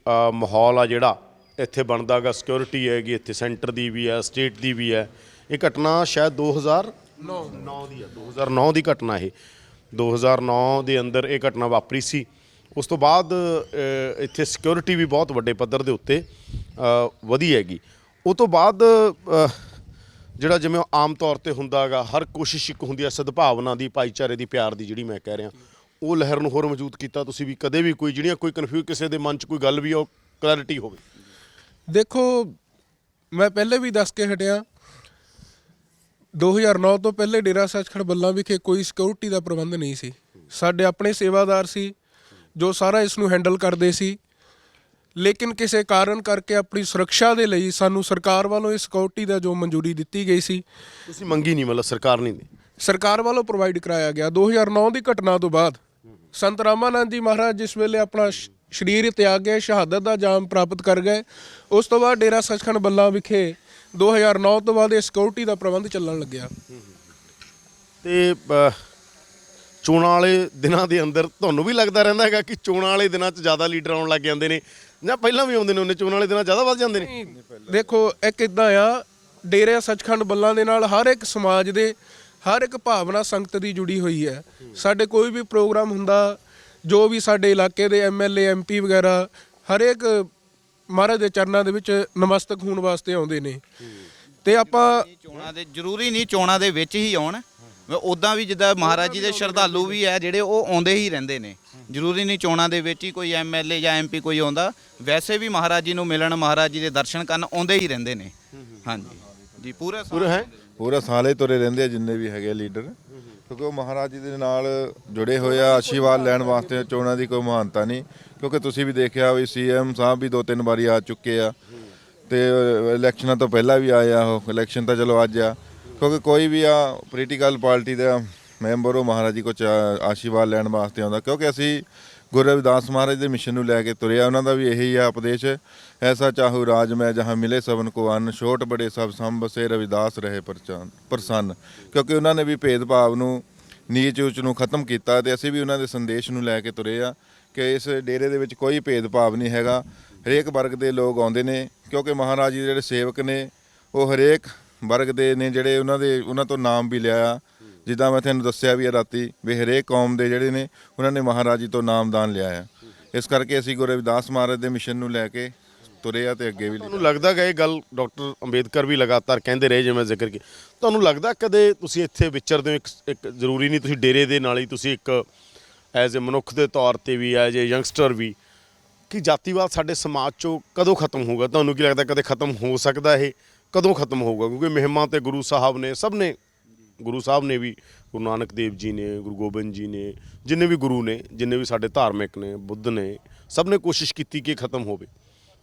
ਮਾਹੌਲ ਆ ਜਿਹੜਾ ਇੱਥੇ ਬਣਦਾ ਗਾ। ਸਿਕਿਉਰਿਟੀ ਹੈਗੀ ਇੱਥੇ, ਸੈਂਟਰ ਦੀ ਵੀ ਹੈ, ਸਟੇਟ ਦੀ ਵੀ ਹੈ। ਇਹ ਘਟਨਾ ਸ਼ਾਇਦ 2009 ਦੀ ਹੈ, 2009 ਦੀ ਘਟਨਾ। ਇਹ 2009 ਦੇ ਅੰਦਰ ਇਹ ਘਟਨਾ ਵਾਪਰੀ ਸੀ। ਉਸ ਤੋਂ ਬਾਅਦ ਇੱਥੇ ਸਿਕਿਉਰਿਟੀ ਵੀ ਬਹੁਤ ਵੱਡੇ ਪੱਧਰ ਦੇ ਉੱਤੇ ਵਧੀ ਹੈਗੀ। ਉਹ ਤੋਂ ਬਾਅਦ ਜਿਹੜਾ ਜਿਵੇਂ ਆਮ ਤੌਰ ਤੇ ਹੁੰਦਾ ਗਾ, ਹਰ ਕੋਸ਼ਿਸ਼ ਇੱਕ ਹੁੰਦੀ ਹੈ ਸਦਭਾਵਨਾ ਦੀ, ਭਾਈਚਾਰੇ ਦੀ, ਪਿਆਰ ਦੀ, ਜਿਹੜੀ ਮੈਂ ਕਹਿ ਰਿਹਾ, ਉਹ ਲਹਿਰ ਨੂੰ ਹੋਰ ਮਜ਼ਬੂਤ ਕੀਤਾ ਤੁਸੀਂ ਵੀ। ਕਦੇ ਵੀ ਕੋਈ ਜਿਹੜੀਆਂ ਕੋਈ ਕਨਫਿਊਜ਼ ਕਿਸੇ ਦੇ ਮਨ 'ਚ ਕੋਈ ਗੱਲ ਵੀ ਉਹ ਕਲੈਰਿਟੀ ਹੋਵੇ? ਦੇਖੋ, ਮੈਂ ਪਹਿਲੇ ਵੀ ਦੱਸ ਕੇ ਹਟਿਆ, 2009 ਤੋਂ ਪਹਿਲੇ ਡੇਰਾ ਸੱਚਖੰਡ ਬੱਲਾ ਵਿਖੇ ਕੋਈ ਸਿਕਿਉਰਿਟੀ ਦਾ ਪ੍ਰਬੰਧ ਨਹੀਂ ਸੀ। ਸਾਡੇ ਆਪਣੇ ਸੇਵਾਦਾਰ ਸੀ ਜੋ ਸਾਰਾ ਇਸ ਨੂੰ ਹੈਂਡਲ ਕਰਦੇ ਸੀ, ਲੇਕਿਨ ਕਿਸੇ ਕਾਰਨ ਕਰਕੇ ਆਪਣੀ ਸੁਰੱਖਿਆ ਦੇ ਲਈ ਸਾਨੂੰ ਸਰਕਾਰ ਵੱਲੋਂ ਇਸ ਸਿਕਿਉਰਿਟੀ ਦਾ ਜੋ ਮਨਜ਼ੂਰੀ ਦਿੱਤੀ ਗਈ ਸੀ, ਤੁਸੀਂ ਮੰਗੀ ਨਹੀਂ, ਮਤਲਬ ਸਰਕਾਰ ਨਹੀਂ ਦੀ? ਸਰਕਾਰ ਵੱਲੋਂ ਪ੍ਰੋਵਾਈਡ ਕਰਾਇਆ ਗਿਆ। 2009 ਦੀ ਘਟਨਾ ਤੋਂ ਬਾਅਦ ਸੰਤ ਰਾਮਾਨੰਦ ਜੀ ਮਹਾਰਾਜ ਜਿਸ ਵੇਲੇ ਆਪਣਾ ਸਰੀਰ ਤਿਆਗ ਗਏ, ਸ਼ਹਾਦਤ ਦਾ ਜਾਮ ਪ੍ਰਾਪਤ ਕਰ ਗਏ, ਉਸ ਤੋਂ ਬਾਅਦ ਡੇਰਾ ਸੱਚਖੰਡ ਬੱਲਾ ਵਿਖੇ 2009 ਤੋਂ ਬਾਅਦ ਇਹ ਸਿਕਿਉਰਿਟੀ ਦਾ ਪ੍ਰਬੰਧ ਚੱਲਣ ਲੱਗਿਆ। ਤੇ ਚੋਣਾਂ ਵਾਲੇ ਦਿਨਾਂ ਦੇ ਅੰਦਰ ਤੁਹਾਨੂੰ ਵੀ ਲੱਗਦਾ ਰਹਿੰਦਾ ਹੈਗਾ ਕਿ ਚੋਣਾਂ ਵਾਲੇ ਦਿਨਾਂ 'ਚ ਜ਼ਿਆਦਾ ਲੀਡਰ ਆਉਣ ਲੱਗ ਜਾਂਦੇ ਨੇ, ਜਾਂ ਪਹਿਲਾਂ ਵੀ ਆਉਂਦੇ ਨੇ, ਉਹਨੇ ਚੋਣਾਂ ਵਾਲੇ ਦਿਨਾਂ ਜ਼ਿਆਦਾ ਵੱਧ ਜਾਂਦੇ ਨੇ? ਦੇਖੋ, ਇੱਕ ਇੱਦਾਂ ਆ, ਡੇਰਾ ਸੱਚਖੰਡ ਬੱਲਾ ਦੇ ਨਾਲ ਹਰ ਇੱਕ ਸਮਾਜ ਦੇ ਹਰ ਇੱਕ ਭਾਵਨਾ ਸੰਗਤ ਦੀ ਜੁੜੀ ਹੋਈ ਹੈ। ਸਾਡੇ ਕੋਈ ਵੀ ਪ੍ਰੋਗਰਾਮ ਹੁੰਦਾ, ਜੋ ਵੀ ਸਾਡੇ ਇਲਾਕੇ ਦੇ MLA MP ਵਗੈਰਾ ਹਰੇਕ ਮਹਾਰਾਜ ਦੇ ਚਰਨਾਂ ਦੇ ਵਿੱਚ ਨਮਸਤਕ ਹੋਣ ਵਾਸਤੇ ਆਉਂਦੇ ਨੇ। ਤੇ ਆਪਾਂ ਚੋਣਾਂ ਦੇ ਜ਼ਰੂਰੀ ਨਹੀਂ ਚੋਣਾਂ ਦੇ ਵਿੱਚ ਹੀ ਆਉਣ, ਉੱਦਾਂ ਵੀ ਜਿੱਦਾਂ ਮਹਾਰਾਜ ਜੀ ਦੇ ਸ਼ਰਧਾਲੂ ਵੀ ਹੈ ਜਿਹੜੇ ਉਹ ਆਉਂਦੇ ਹੀ ਰਹਿੰਦੇ ਨੇ। ਜ਼ਰੂਰੀ ਨਹੀਂ ਚੋਣਾਂ ਦੇ ਵਿੱਚ ਹੀ ਕੋਈ MLA ਜਾਂ MP ਕੋਈ ਆਉਂਦਾ, ਵੈਸੇ ਵੀ ਮਹਾਰਾਜ ਜੀ ਨੂੰ ਮਿਲਣ, ਮਹਾਰਾਜ ਜੀ ਦੇ ਦਰਸ਼ਨ ਕਰਨ ਆਉਂਦੇ ਹੀ ਰਹਿੰਦੇ ਨੇ। ਹਾਂਜੀ ਜੀ, ਪੂਰਾ ਸਾਲ ਹੀ ਤੁਰੇ ਰਹਿੰਦੇ ਆ ਜਿੰਨੇ ਵੀ ਹੈਗੇ ਲੀਡਰ, ਕਿਉਂਕਿ ਉਹ ਮਹਾਰਾਜ ਜੀ ਦੇ ਨਾਲ ਜੁੜੇ ਹੋਏ ਆ। ਆਸ਼ੀਰਵਾਦ ਲੈਣ ਵਾਸਤੇ ਚੋਣਾਂ ਦੀ ਕੋਈ ਮਹਾਨਤਾ ਨਹੀਂ, ਕਿਉਂਕਿ ਤੁਸੀਂ ਵੀ ਦੇਖਿਆ ਵੀ CM ਸਾਹਿਬ ਵੀ 2-3 ਵਾਰੀ ਆ ਚੁੱਕੇ ਆ, ਤੇ ਇਲੈਕਸ਼ਨਾਂ ਤੋਂ ਪਹਿਲਾਂ ਵੀ ਆਏ ਆ। ਉਹ ਇਲੈਕਸ਼ਨ ਤਾਂ ਚਲੋ ਅੱਜ ਆ, ਕਿਉਂਕਿ ਕੋਈ ਵੀ ਆ ਪੋਲੀਟੀਕਲ ਪਾਰਟੀ ਦਾ ਮੈਂਬਰ ਉਹ ਮਹਾਰਾਜ ਜੀ ਕੋਲ ਆਸ਼ੀਰਵਾਦ ਲੈਣ ਵਾਸਤੇ ਆਉਂਦਾ, ਕਿਉਂਕਿ ਅਸੀਂ ਗੁਰੂ ਰਵਿਦਾਸ ਮਹਾਰਾਜ ਦੇ ਮਿਸ਼ਨ ਨੂੰ ਲੈ ਕੇ ਤੁਰੇ ਆ। ਉਹਨਾਂ ਦਾ ਵੀ ਇਹੀ ਆ ਉਪਦੇਸ਼, ਐਸਾ ਚਾਹੂ ਰਾਜ ਮੈਂ ਜਹਾਂ ਮਿਲੇ ਸਭਨ ਕੋ ਅੰਨ, ਛੋਟ ਬੜੇ ਸਭ ਸੰਭ ਬਸੇ ਰਵਿਦਾਸ ਰਹੇ ਪ੍ਰਸੰਨ। ਕਿਉਂਕਿ ਉਹਨਾਂ ਨੇ ਵੀ ਭੇਦਭਾਵ ਨੂੰ, ਨੀਚ ਉੱਚ ਨੂੰ ਖਤਮ ਕੀਤਾ, ਤੇ ਅਸੀਂ ਵੀ ਉਹਨਾਂ ਦੇ ਸੰਦੇਸ਼ ਨੂੰ ਲੈ ਕੇ ਤੁਰੇ ਆ ਕਿ ਇਸ ਡੇਰੇ ਦੇ ਵਿੱਚ ਕੋਈ ਭੇਦਭਾਵ ਨਹੀਂ ਹੈਗਾ, ਹਰੇਕ ਵਰਗ ਦੇ ਲੋਕ ਆਉਂਦੇ ਨੇ। ਕਿਉਂਕਿ ਮਹਾਰਾਜ ਜੀ ਦੇ ਜਿਹੜੇ ਸੇਵਕ ਨੇ ਉਹ ਹਰੇਕ ਵਰਗ ਦੇ ਨੇ, ਜਿਹੜੇ ਉਹਨਾਂ ਤੋਂ ਨਾਮ ਵੀ ਲਿਆ। ਜਿੱਦਾਂ ਮੈਂ ਤੁਹਾਨੂੰ ਦੱਸਿਆ ਵੀ ਰਾਤੀ ਵੀ ਹਰੇਕ ਕੌਮ ਦੇ ਜਿਹੜੇ ਨੇ ਉਹਨਾਂ ਨੇ ਮਹਾਰਾਜ ਜੀ ਤੋਂ ਨਾਮਦਾਨ ਲਿਆ ਆ। ਇਸ ਕਰਕੇ ਅਸੀਂ ਗੁਰੂ ਰਵਿਦਾਸ ਮਹਾਰਾਜ ਦੇ ਮਿਸ਼ਨ ਨੂੰ ਲੈ ਕੇ ਤੁਰੇ ਆ, ਤੇ ਅੱਗੇ ਵੀ। ਤੁਹਾਨੂੰ ਲੱਗਦਾ ਕਿ ਇਹ ਗੱਲ ਡਾਕਟਰ ਅੰਬੇਦਕਰ ਵੀ ਲਗਾਤਾਰ ਕਹਿੰਦੇ ਰਹੇ, ਜਿਵੇਂ ਜ਼ਿਕਰ ਕੀਤਾ, ਤੁਹਾਨੂੰ ਲੱਗਦਾ ਕਦੇ ਤੁਸੀਂ ਇੱਥੇ ਵਿਚਰਦੇ ਹੋ, ਇੱਕ ਜ਼ਰੂਰੀ ਨਹੀਂ ਤੁਸੀਂ ਡੇਰੇ ਦੇ ਨਾਲ ਹੀ, ਤੁਸੀਂ ਇੱਕ ਐਜ਼ ਏ ਮਨੁੱਖ ਦੇ ਤੌਰ 'ਤੇ ਵੀ, ਐਜ਼ ਏ ਯੰਗਸਟਰ ਵੀ, ਕਿ ਜਾਤੀਵਾਦ ਸਾਡੇ ਸਮਾਜ 'ਚੋਂ ਕਦੋਂ ਖਤਮ ਹੋਊਗਾ? ਤੁਹਾਨੂੰ ਕੀ ਲੱਗਦਾ ਕਦੇ ਖਤਮ ਹੋ ਸਕਦਾ? ਇਹ ਕਦੋਂ ਖਤਮ ਹੋਊਗਾ? ਕਿਉਂਕਿ ਮੁਹਿੰਮਾਂ ਤੇ ਗੁਰੂ ਸਾਹਿਬ ਨੇ, ਸਭ ਨੇ, ਗੁਰੂ ਸਾਹਿਬ ਨੇ ਵੀ, ਗੁਰੂ ਨਾਨਕ ਦੇਵ ਜੀ ਨੇ, ਗੁਰੂ ਗੋਬਿੰਦ ਜੀ ਨੇ, ਜਿੰਨੇ ਵੀ ਗੁਰੂ ਨੇ, ਜਿੰਨੇ ਵੀ ਸਾਡੇ ਧਾਰਮਿਕ ਨੇ, ਬੁੱਧ ਨੇ, ਸਭ ਨੇ ਕੋਸ਼ਿਸ਼ ਕੀਤੀ ਕਿ ਖਤਮ ਹੋਵੇ।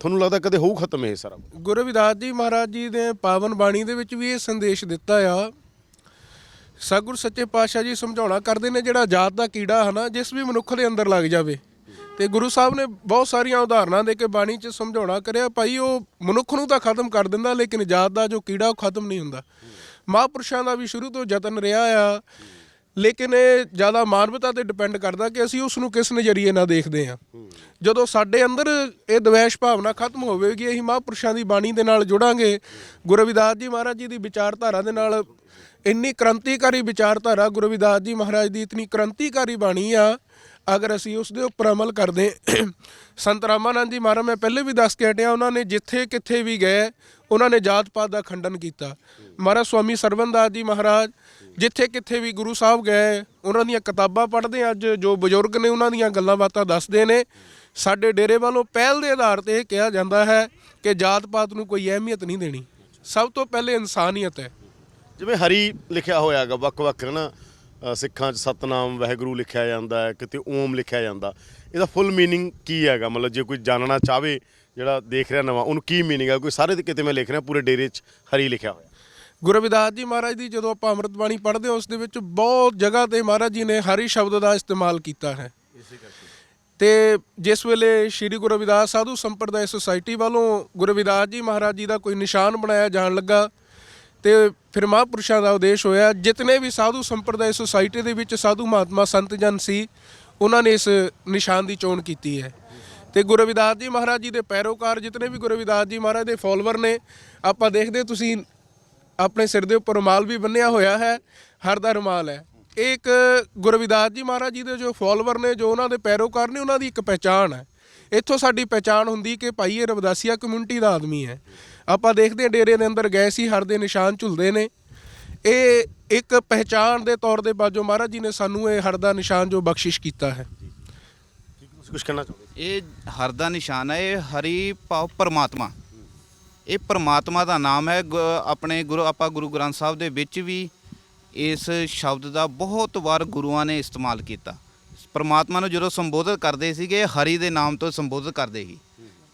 ਤੁਹਾਨੂੰ ਲੱਗਦਾ ਕਦੇ ਹੋਊ ਖਤਮ ਇਹ ਸਾਰਾ? ਗੁਰੂ ਰਵਿਦਾਸ ਜੀ ਮਹਾਰਾਜ ਜੀ ਦੇ ਪਾਵਨ ਬਾਣੀ ਦੇ ਵਿੱਚ ਵੀ ਇਹ ਸੰਦੇਸ਼ ਦਿੱਤਾ ਆ। ਸਤਿਗੁਰ ਸੱਚੇ ਪਾਤਸ਼ਾਹ ਜੀ ਸਮਝਾਉਣਾ ਕਰਦੇ ਨੇ, ਜਿਹੜਾ ਜਾਤ ਦਾ ਕੀੜਾ ਹੈ ਨਾ, ਜਿਸ ਵੀ ਮਨੁੱਖ ਦੇ ਅੰਦਰ ਲੱਗ ਜਾਵੇ, ਤੇ ਗੁਰੂ ਸਾਹਿਬ ਨੇ ਬਹੁਤ ਸਾਰੀਆਂ ਉਦਾਹਰਨਾਂ ਦੇ ਕੇ ਬਾਣੀ 'ਚ ਸਮਝਾਉਣਾ ਕਰਿਆ, ਭਾਈ ਉਹ ਮਨੁੱਖ ਨੂੰ ਤਾਂ ਖਤਮ ਕਰ ਦਿੰਦਾ, ਲੇਕਿਨ ਜਾਤ ਦਾ ਜੋ ਕੀੜਾ ਉਹ ਖਤਮ ਨਹੀਂ ਹੁੰਦਾ। ਮਹਾਂਪੁਰਸ਼ਾਂ ਦਾ ਵੀ ਸ਼ੁਰੂ ਤੋਂ ਯਤਨ ਰਿਹਾ ਆ, ਲੇਕਿਨ ਇਹ ਜ਼ਿਆਦਾ ਮਾਨਵਤਾ 'ਤੇ ਡਿਪੈਂਡ ਕਰਦਾ ਕਿ ਅਸੀਂ ਉਸ ਨੂੰ ਕਿਸ ਨਜ਼ਰੀਏ ਨਾਲ ਦੇਖਦੇ ਹਾਂ। ਜਦੋਂ ਸਾਡੇ ਅੰਦਰ ਇਹ ਦਵੈਸ਼ ਭਾਵਨਾ ਖਤਮ ਹੋਵੇਗੀ, ਅਸੀਂ ਮਹਾਂਪੁਰਸ਼ਾਂ ਦੀ ਬਾਣੀ ਦੇ ਨਾਲ ਜੁੜਾਂਗੇ, ਗੁਰੂ ਰਵਿਦਾਸ ਜੀ ਮਹਾਰਾਜ ਜੀ ਦੀ ਵਿਚਾਰਧਾਰਾ ਦੇ ਨਾਲ ਇੰਨੀ ਕ੍ਰਾਂਤੀਕਾਰੀ ਵਿਚਾਰਧਾਰਾ ਗੁਰੂ ਰਵਿਦਾਸ ਜੀ ਮਹਾਰਾਜ ਦੀ ਇਤਨੀ ਕ੍ਰਾਂਤੀਕਾਰੀ ਬਾਣੀ ਆ, ਅਗਰ ਅਸੀਂ ਉਸ ਦੇ ਉੱਪਰ ਅਮਲ ਕਰਦੇ ਸੰਤ ਰਾਮਾਨੰਦ ਜੀ ਮਹਾਰਾਜ, ਮੈਂ ਪਹਿਲੇ ਵੀ ਦੱਸ ਕੇ ਹਟਿਆ, ਉਹਨਾਂ ਨੇ ਜਿੱਥੇ ਕਿੱਥੇ ਵੀ ਗਏ ਉਹਨਾਂ ਨੇ ਜਾਤ ਪਾਤ ਦਾ ਖੰਡਨ ਕੀਤਾ। ਮਹਾਰਾਜ ਸਵਾਮੀ ਸਰਵਨਦਾਸ ਜੀ ਮਹਾਰਾਜ ਜਿੱਥੇ ਕਿੱਥੇ ਵੀ ਗੁਰੂ ਸਾਹਿਬ ਗਏ, ਉਹਨਾਂ ਦੀਆਂ ਕਿਤਾਬਾਂ ਪੜ੍ਹਦੇ ਅੱਜ ਜੋ ਬਜ਼ੁਰਗ ਨੇ ਉਹਨਾਂ ਦੀਆਂ ਗੱਲਾਂ ਬਾਤਾਂ ਦੱਸਦੇ ਨੇ। ਸਾਡੇ ਡੇਰੇ ਵੱਲੋਂ ਪਹਿਲ ਦੇ ਆਧਾਰ ਤੇ ਇਹ ਕਿਹਾ ਜਾਂਦਾ ਹੈ ਕਿ ਜਾਤ ਪਾਤ ਨੂੰ ਕੋਈ ਅਹਿਮੀਅਤ ਨਹੀਂ ਦੇਣੀ, ਸਭ ਤੋਂ ਪਹਿਲੇ ਇਨਸਾਨੀਅਤ ਹੈ। ਜਿਵੇਂ ਹਰੀ ਲਿਖਿਆ ਹੋਇਆ ਹੈਗਾ ਵੱਖ-ਵੱਖ ਨਾ, ਸਿੱਖਾਂ 'ਚ ਸਤਨਾਮ ਵਾਹਿਗੁਰੂ ਲਿਖਿਆ ਜਾਂਦਾ ਹੈ, ਕਿਤੇ ਓਮ ਲਿਖਿਆ ਜਾਂਦਾ, ਇਹਦਾ ਫੁੱਲ ਮੀਨਿੰਗ ਕੀ ਹੈਗਾ? ਮਤਲਬ ਜੇ ਕੋਈ ਜਾਣਨਾ ਚਾਹਵੇ ਜਿਹੜਾ ਦੇਖ ਰਿਹਾ ਨਵਾਂ, ਉਹਨੂੰ ਕੀ ਮੀਨਿੰਗ ਹੈ? ਕੋਈ ਸਾਰੇ ਕਿਤੇ ਮੈਂ ਲਿਖ ਰਿਹਾ ਪੂਰੇ ਡੇਰੇ 'ਚ ਹਰੀ ਲਿਖਿਆ ਹੋਇਆ। ਗੁਰੂ ਰਵਿਦਾਸ ਜੀ ਮਹਾਰਾਜ ਦੀ ਜਦੋਂ ਆਪਾਂ ਅੰਮ੍ਰਿਤ ਬਾਣੀ ਪੜ੍ਹਦੇ ਹਾਂ ਉਸ ਦੇ ਵਿੱਚ ਬਹੁਤ ਜਗ੍ਹਾ ਤੇ ਮਹਾਰਾਜ ਜੀ ਨੇ ਹਰੀ ਸ਼ਬਦ ਦਾ ਇਸਤੇਮਾਲ ਕੀਤਾ ਹੈ। ਤੇ ਜਿਸ ਵੇਲੇ ਸ਼੍ਰੀ ਗੁਰੂ ਰਵਿਦਾਸ ਸਾਧੂ ਸੰਪਰਦਾਇ ਸੁਸਾਇਟੀ ਵੱਲੋਂ ਗੁਰੂ ਰਵਿਦਾਸ ਜੀ ਮਹਾਰਾਜ ਜੀ ਦਾ ਕੋਈ ਨਿਸ਼ਾਨ ਬਣਾਇਆ ਜਾਣ ਲੱਗਾ ਤੇ ਫਿਰ ਮਹਾਂਪੁਰਸ਼ਾਂ ਦਾ ਉਦੇਸ਼ ਹੋਇਆ, ਜਿਤਨੇ ਵੀ ਸਾਧੂ ਸੰਪਰਦਾਇ ਸੁਸਾਇਟੀ ਦੇ ਵਿੱਚ ਸਾਧੂ ਮਹਾਤਮਾ ਸੰਤ ਜਨ ਸੀ ਉਹਨਾਂ ਨੇ ਇਸ ਨਿਸ਼ਾਨ ਦੀ ਚੋਣ ਕੀਤੀ ਹੈ। ਤੇ ਗੁਰੂ ਰਵਿਦਾਸ ਜੀ ਮਹਾਰਾਜ ਜੀ ਦੇ ਪੈਰੋਕਾਰ ਜਿਤਨੇ ਵੀ ਗੁਰੂ ਰਵਿਦਾਸ ਜੀ ਮਹਾਰਾਜ ਦੇ ਫੋਲੋਵਰ ਨੇ, ਆਪਾਂ ਦੇਖਦੇ ਤੁਸੀਂ ਆਪਣੇ ਸਿਰ ਦੇ ਉੱਪਰ ਰੁਮਾਲ ਵੀ ਬੰਨਿਆ ਹੋਇਆ ਹੈ, ਹਰ ਦਾ ਰੁਮਾਲ ਹੈ। ਇਹ ਇੱਕ ਗੁਰੂ ਰਵਿਦਾਸ ਜੀ ਮਹਾਰਾਜ ਜੀ ਦੇ ਜੋ ਫੋਲੋਵਰ ਨੇ, ਜੋ ਉਹਨਾਂ ਦੇ ਪੈਰੋਕਾਰ ਨੇ, ਉਹਨਾਂ ਦੀ ਇੱਕ ਪਹਿਚਾਣ ਹੈ। ਇੱਥੋਂ ਸਾਡੀ ਪਹਿਚਾਣ ਹੁੰਦੀ ਕਿ ਭਾਈ ਇਹ ਰਵਿਦਾਸੀਆ ਕਮਿਊਨਿਟੀ ਦਾ ਆਦਮੀ ਹੈ। ਆਪਾਂ ਦੇਖਦੇ ਹਾਂ ਡੇਰੇ ਦੇ ਅੰਦਰ ਗਏ ਸੀ, ਹਰ ਦੇ ਨਿਸ਼ਾਨ ਝੁਲਦੇ ਨੇ। ਇਹ ਇੱਕ ਪਹਿਚਾਣ ਦੇ ਤੌਰ ਦੇ ਬਾਝੋਂ ਮਹਾਰਾਜ ਜੀ ਨੇ ਸਾਨੂੰ ਇਹ ਹਰ ਦਾ ਨਿਸ਼ਾਨ ਜੋ ਬਖਸ਼ਿਸ਼ ਕੀਤਾ ਹੈ। ਤੁਸੀਂ ਕੁਝ ਕਹਿਣਾ ਚਾਹੋਗੇ? ਇਹ ਹਰ ਦਾ ਨਿਸ਼ਾਨ ਹੈ, ਇਹ ਹਰੀ ਭਾਵ ਪਰਮਾਤਮਾ, ਇਹ ਪਰਮਾਤਮਾ ਦਾ ਨਾਮ ਹੈ। ਆਪਣੇ ਗੁਰੂ ਗ੍ਰੰਥ ਸਾਹਿਬ ਦੇ ਵਿੱਚ ਵੀ ਇਸ ਸ਼ਬਦ ਦਾ ਬਹੁਤ ਵਾਰ ਗੁਰੂਆਂ ਨੇ ਇਸਤੇਮਾਲ ਕੀਤਾ। ਪਰਮਾਤਮਾ ਨੂੰ ਜਦੋਂ ਸੰਬੋਧਨ ਕਰਦੇ ਸੀਗੇ ਹਰੀ ਦੇ ਨਾਮ ਤੋਂ ਸੰਬੋਧਨ ਕਰਦੇ ਸੀ।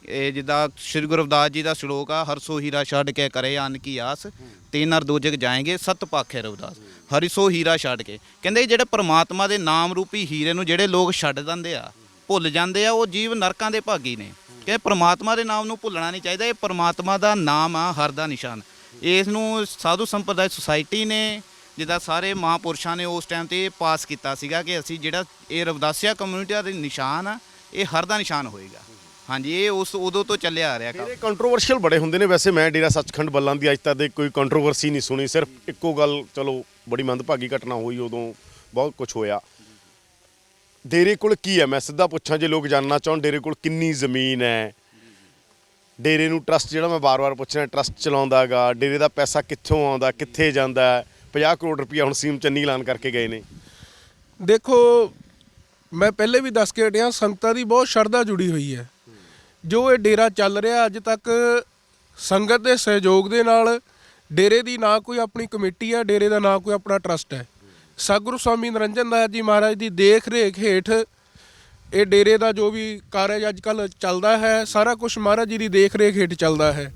ਇਹ ਜਿੱਦਾਂ ਸ਼੍ਰੀ ਗੁਰੂ ਰਵਿਦਾਸ ਜੀ ਦਾ ਸ਼ਲੋਕ ਆ, ਹਰ ਸੋ ਹੀਰਾ ਛੱਡ ਕੇ ਕਰੇ ਅਨ ਕੀ ਆਸ, ਤੇ ਨਰ ਦੋ ਜਗ ਜਾਏਂਗੇ ਸਤ ਪਾਖੇ ਰਵਿਦਾਸ, ਹਰੀ ਸੋ ਹੀਰਾ ਛੱਡ ਕੇ। ਕਹਿੰਦੇ ਜਿਹੜੇ ਪਰਮਾਤਮਾ ਦੇ ਨਾਮ ਰੂਪੀ ਹੀਰੇ ਨੂੰ ਜਿਹੜੇ ਲੋਕ ਛੱਡ ਦਿੰਦੇ ਆ, ਭੁੱਲ ਜਾਂਦੇ ਆ, ਉਹ ਜੀਵ ਨਰਕਾਂ ਦੇ ਭਾਗੀ ਨੇ। ਕਿ ਪਰਮਾਤਮਾ ਦੇ ਨਾਮ ਨੂੰ ਭੁੱਲਣਾ ਨਹੀਂ ਚਾਹੀਦਾ। ਇਹ ਪਰਮਾਤਮਾ ਦਾ ਨਾਮ ਆ, ਹਰ ਦਾ ਨਿਸ਼ਾਨ। ਇਸ ਨੂੰ ਸਾਧੂ ਸੰਪਰਦਾਇ ਸੁਸਾਇਟੀ ਨੇ, ਜਿੱਦਾਂ ਸਾਰੇ ਮਹਾਂਪੁਰਸ਼ਾਂ ਨੇ ਉਸ ਟਾਈਮ 'ਤੇ ਪਾਸ ਕੀਤਾ ਸੀਗਾ ਕਿ ਅਸੀਂ ਜਿਹੜਾ ਇਹ ਰਵਿਦਾਸੀਆ ਕਮਿਊਨਿਟੀ ਦਾ ਨਿਸ਼ਾਨ ਆ, ਇਹ ਹਰ ਦਾ ਨਿਸ਼ਾਨ ਹੋਏਗਾ। ਹਾਂਜੀ, ਇਹ ਉਦੋਂ ਤੋਂ ਚੱਲਿਆ ਆ ਰਿਹਾ ਕੰਮ। ਇਹ ਕੰਟਰੋਵਰਸ਼ੀਅਲ ਬੜੇ ਹੁੰਦੇ ਨੇ। ਵੈਸੇ ਮੈਂ ਡੇਰਾ ਸੱਚਖੰਡ ਬੱਲਾਂ ਦੀ ਅੱਜ ਤੱਕ ਦੇ ਕੋਈ ਕੰਟਰੋਵਰਸੀ ਨਹੀਂ ਸੁਣੀ। ਸਿਰਫ ਇੱਕੋ ਗੱਲ, ਚਲੋ ਬੜੀ ਮੰਦਭਾਗੀ ਘਟਨਾ ਹੋਈ, ਉਦੋਂ ਬਹੁਤ ਕੁਝ ਹੋਇਆ। ਡੇਰੇ ਕੋਲ ਕੀ ਹੈ? ਮੈਂ ਸਿੱਧਾ ਪੁੱਛਾਂ, ਜੇ ਲੋਕ ਜਾਣਨਾ ਚਾਹਣ ਡੇਰੇ ਕੋਲ ਕਿੰਨੀ ਜ਼ਮੀਨ ਹੈ? ਡੇਰੇ ਨੂੰ ਟਰਸਟ, ਜਿਹੜਾ ਮੈਂ ਵਾਰ-ਵਾਰ ਪੁੱਛਣਾ, ਟਰਸਟ ਚਲਾਉਂਦਾ ਗਾ, ਡੇਰੇ ਦਾ ਪੈਸਾ ਕਿੱਥੋਂ ਆਉਂਦਾ, ਕਿੱਥੇ ਜਾਂਦਾ? 50 ਕਰੋੜ ਰੁਪਈਆ ਹੁਣ ਸੀਐਮ ਚੰਨੀ ਐਲਾਨ ਕਰਕੇ ਗਏ ਨੇ। ਦੇਖੋ, ਮੈਂ ਪਹਿਲੇ ਵੀ ਦੱਸ ਕੇ ਹਟਿਆ, ਸੰਗਤਾਂ ਦੀ ਬਹੁਤ ਸ਼ਰਧਾ ਜੁੜੀ ਹੋਈ ਹੈ। ਜੋ ਇਹ ਡੇਰਾ ਚੱਲ ਰਿਹਾ ਅੱਜ ਤੱਕ ਸੰਗਤ ਦੇ ਸਹਿਯੋਗ ਦੇ ਨਾਲ, ਡੇਰੇ ਦੀ ਨਾ ਕੋਈ ਆਪਣੀ ਕਮੇਟੀ ਹੈ, ਡੇਰੇ ਦਾ ਨਾ ਕੋਈ ਆਪਣਾ ਟਰਸਟ ਹੈ। ਸਤਿਗੁਰੂ ਸਵਾਮੀ ਨਿਰੰਜਨ ਦਾਸ ਜੀ ਮਹਾਰਾਜ ਦੀ ਦੇਖ ਰੇਖ ਹੇਠ ਇਹ ਡੇਰੇ ਦਾ ਜੋ ਵੀ ਕਾਰਜ ਅੱਜ ਕੱਲ੍ਹ ਚੱਲਦਾ ਹੈ, ਸਾਰਾ ਕੁਝ ਮਹਾਰਾਜ ਜੀ ਦੀ ਦੇਖ ਰੇਖ ਹੇਠ ਚੱਲਦਾ ਹੈ।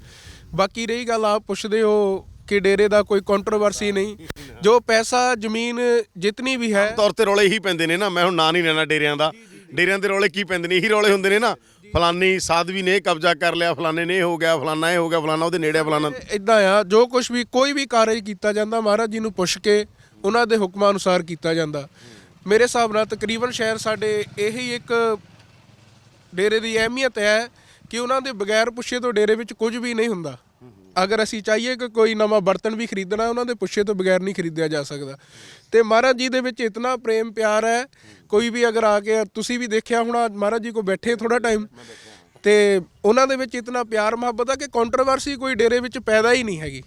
ਬਾਕੀ ਰਹੀ ਗੱਲ, ਆਪ ਪੁੱਛਦੇ ਹੋ ਕਿ ਡੇਰੇ ਦਾ ਕੋਈ ਕੰਟਰੋਵਰਸੀ ਨਹੀਂ। ਜੋ ਪੈਸਾ ਜ਼ਮੀਨ ਜਿਤਨੀ ਵੀ ਹੈ, ਤੌਰ ਤੇ ਰੌਲੇ ਇਹੀ ਪੈਂਦੇ ਨੇ ਨਾ। ਮੈਂ ਹੁਣ ਨਾਂ ਨਹੀਂ ਲੈਣਾ ਡੇਰਿਆਂ ਦਾ, ਡੇਰਿਆਂ ਦੇ ਰੌਲੇ ਕੀ ਪੈਂਦੇ ਨੇ? ਇਹੀ ਰੌਲੇ ਹੁੰਦੇ ਨੇ ਨਾ, ਫਲਾਨੀ ਸਾਧਵੀ ਨੇ ਕਬਜ਼ਾ ਕਰ ਲਿਆ, ਫਲਾਨੇ ਨੇ ਇਹ ਹੋ ਗਿਆ, ਫਲਾਨਾ ਇਹ ਹੋ ਗਿਆ, ਫਲਾਨਾ ਉਹਦੇ ਨੇੜੇ, ਫਲਾਨਾ। ਇੱਦਾਂ ਆ, ਜੋ ਕੁਝ ਵੀ ਕੋਈ ਵੀ ਕਾਰਜ ਕੀਤਾ ਜਾਂਦਾ ਮਹਾਰਾਜ ਜੀ ਨੂੰ ਪੁੱਛ ਕੇ ਉਹਨਾਂ ਦੇ ਹੁਕਮਾਂ ਅਨੁਸਾਰ ਕੀਤਾ ਜਾਂਦਾ। ਮੇਰੇ ਹਿਸਾਬ ਨਾਲ ਤਕਰੀਬਨ ਸ਼ਹਿਰ ਸਾਡੇ ਇਹੀ ਇੱਕ ਡੇਰੇ ਦੀ ਅਹਿਮੀਅਤ ਹੈ ਕਿ ਉਹਨਾਂ ਦੇ ਬਗੈਰ ਪੁੱਛੇ ਤੋਂ ਡੇਰੇ ਵਿੱਚ ਕੁਝ ਵੀ ਨਹੀਂ ਹੁੰਦਾ। ਅਗਰ ਅਸੀਂ ਚਾਹੀਏ ਕਿ ਕੋਈ ਨਵਾਂ ਬਰਤਨ ਵੀ ਖਰੀਦਣਾ, ਉਹਨਾਂ ਦੇ ਪੁੱਛੇ ਤੋਂ ਬਗੈਰ ਨਹੀਂ ਖਰੀਦਿਆ ਜਾ ਸਕਦਾ। ਤੇ ਮਹਾਰਾਜ ਜੀ ਦੇ ਵਿੱਚ ਇਤਨਾ ਪ੍ਰੇਮ ਪਿਆਰ ਹੈ, ਕੋਈ ਵੀ ਅਗਰ ਆ ਕੇ, ਤੁਸੀਂ ਵੀ ਦੇਖਿਆ ਹੋਣਾ, ਮਹਾਰਾਜ ਜੀ ਕੋਲ ਬੈਠੇ ਥੋੜਾ ਟਾਈਮ, ਤੇ ਉਹਨਾਂ ਦੇ ਵਿੱਚ ਇਤਨਾ ਪਿਆਰ ਮੁਹੱਬਤ ਹੈ ਕਿ ਕੰਟਰੋਵਰਸੀ ਕੋਈ ਡੇਰੇ ਵਿੱਚ ਪੈਦਾ ਹੀ ਨਹੀਂ ਹੈਗੀ।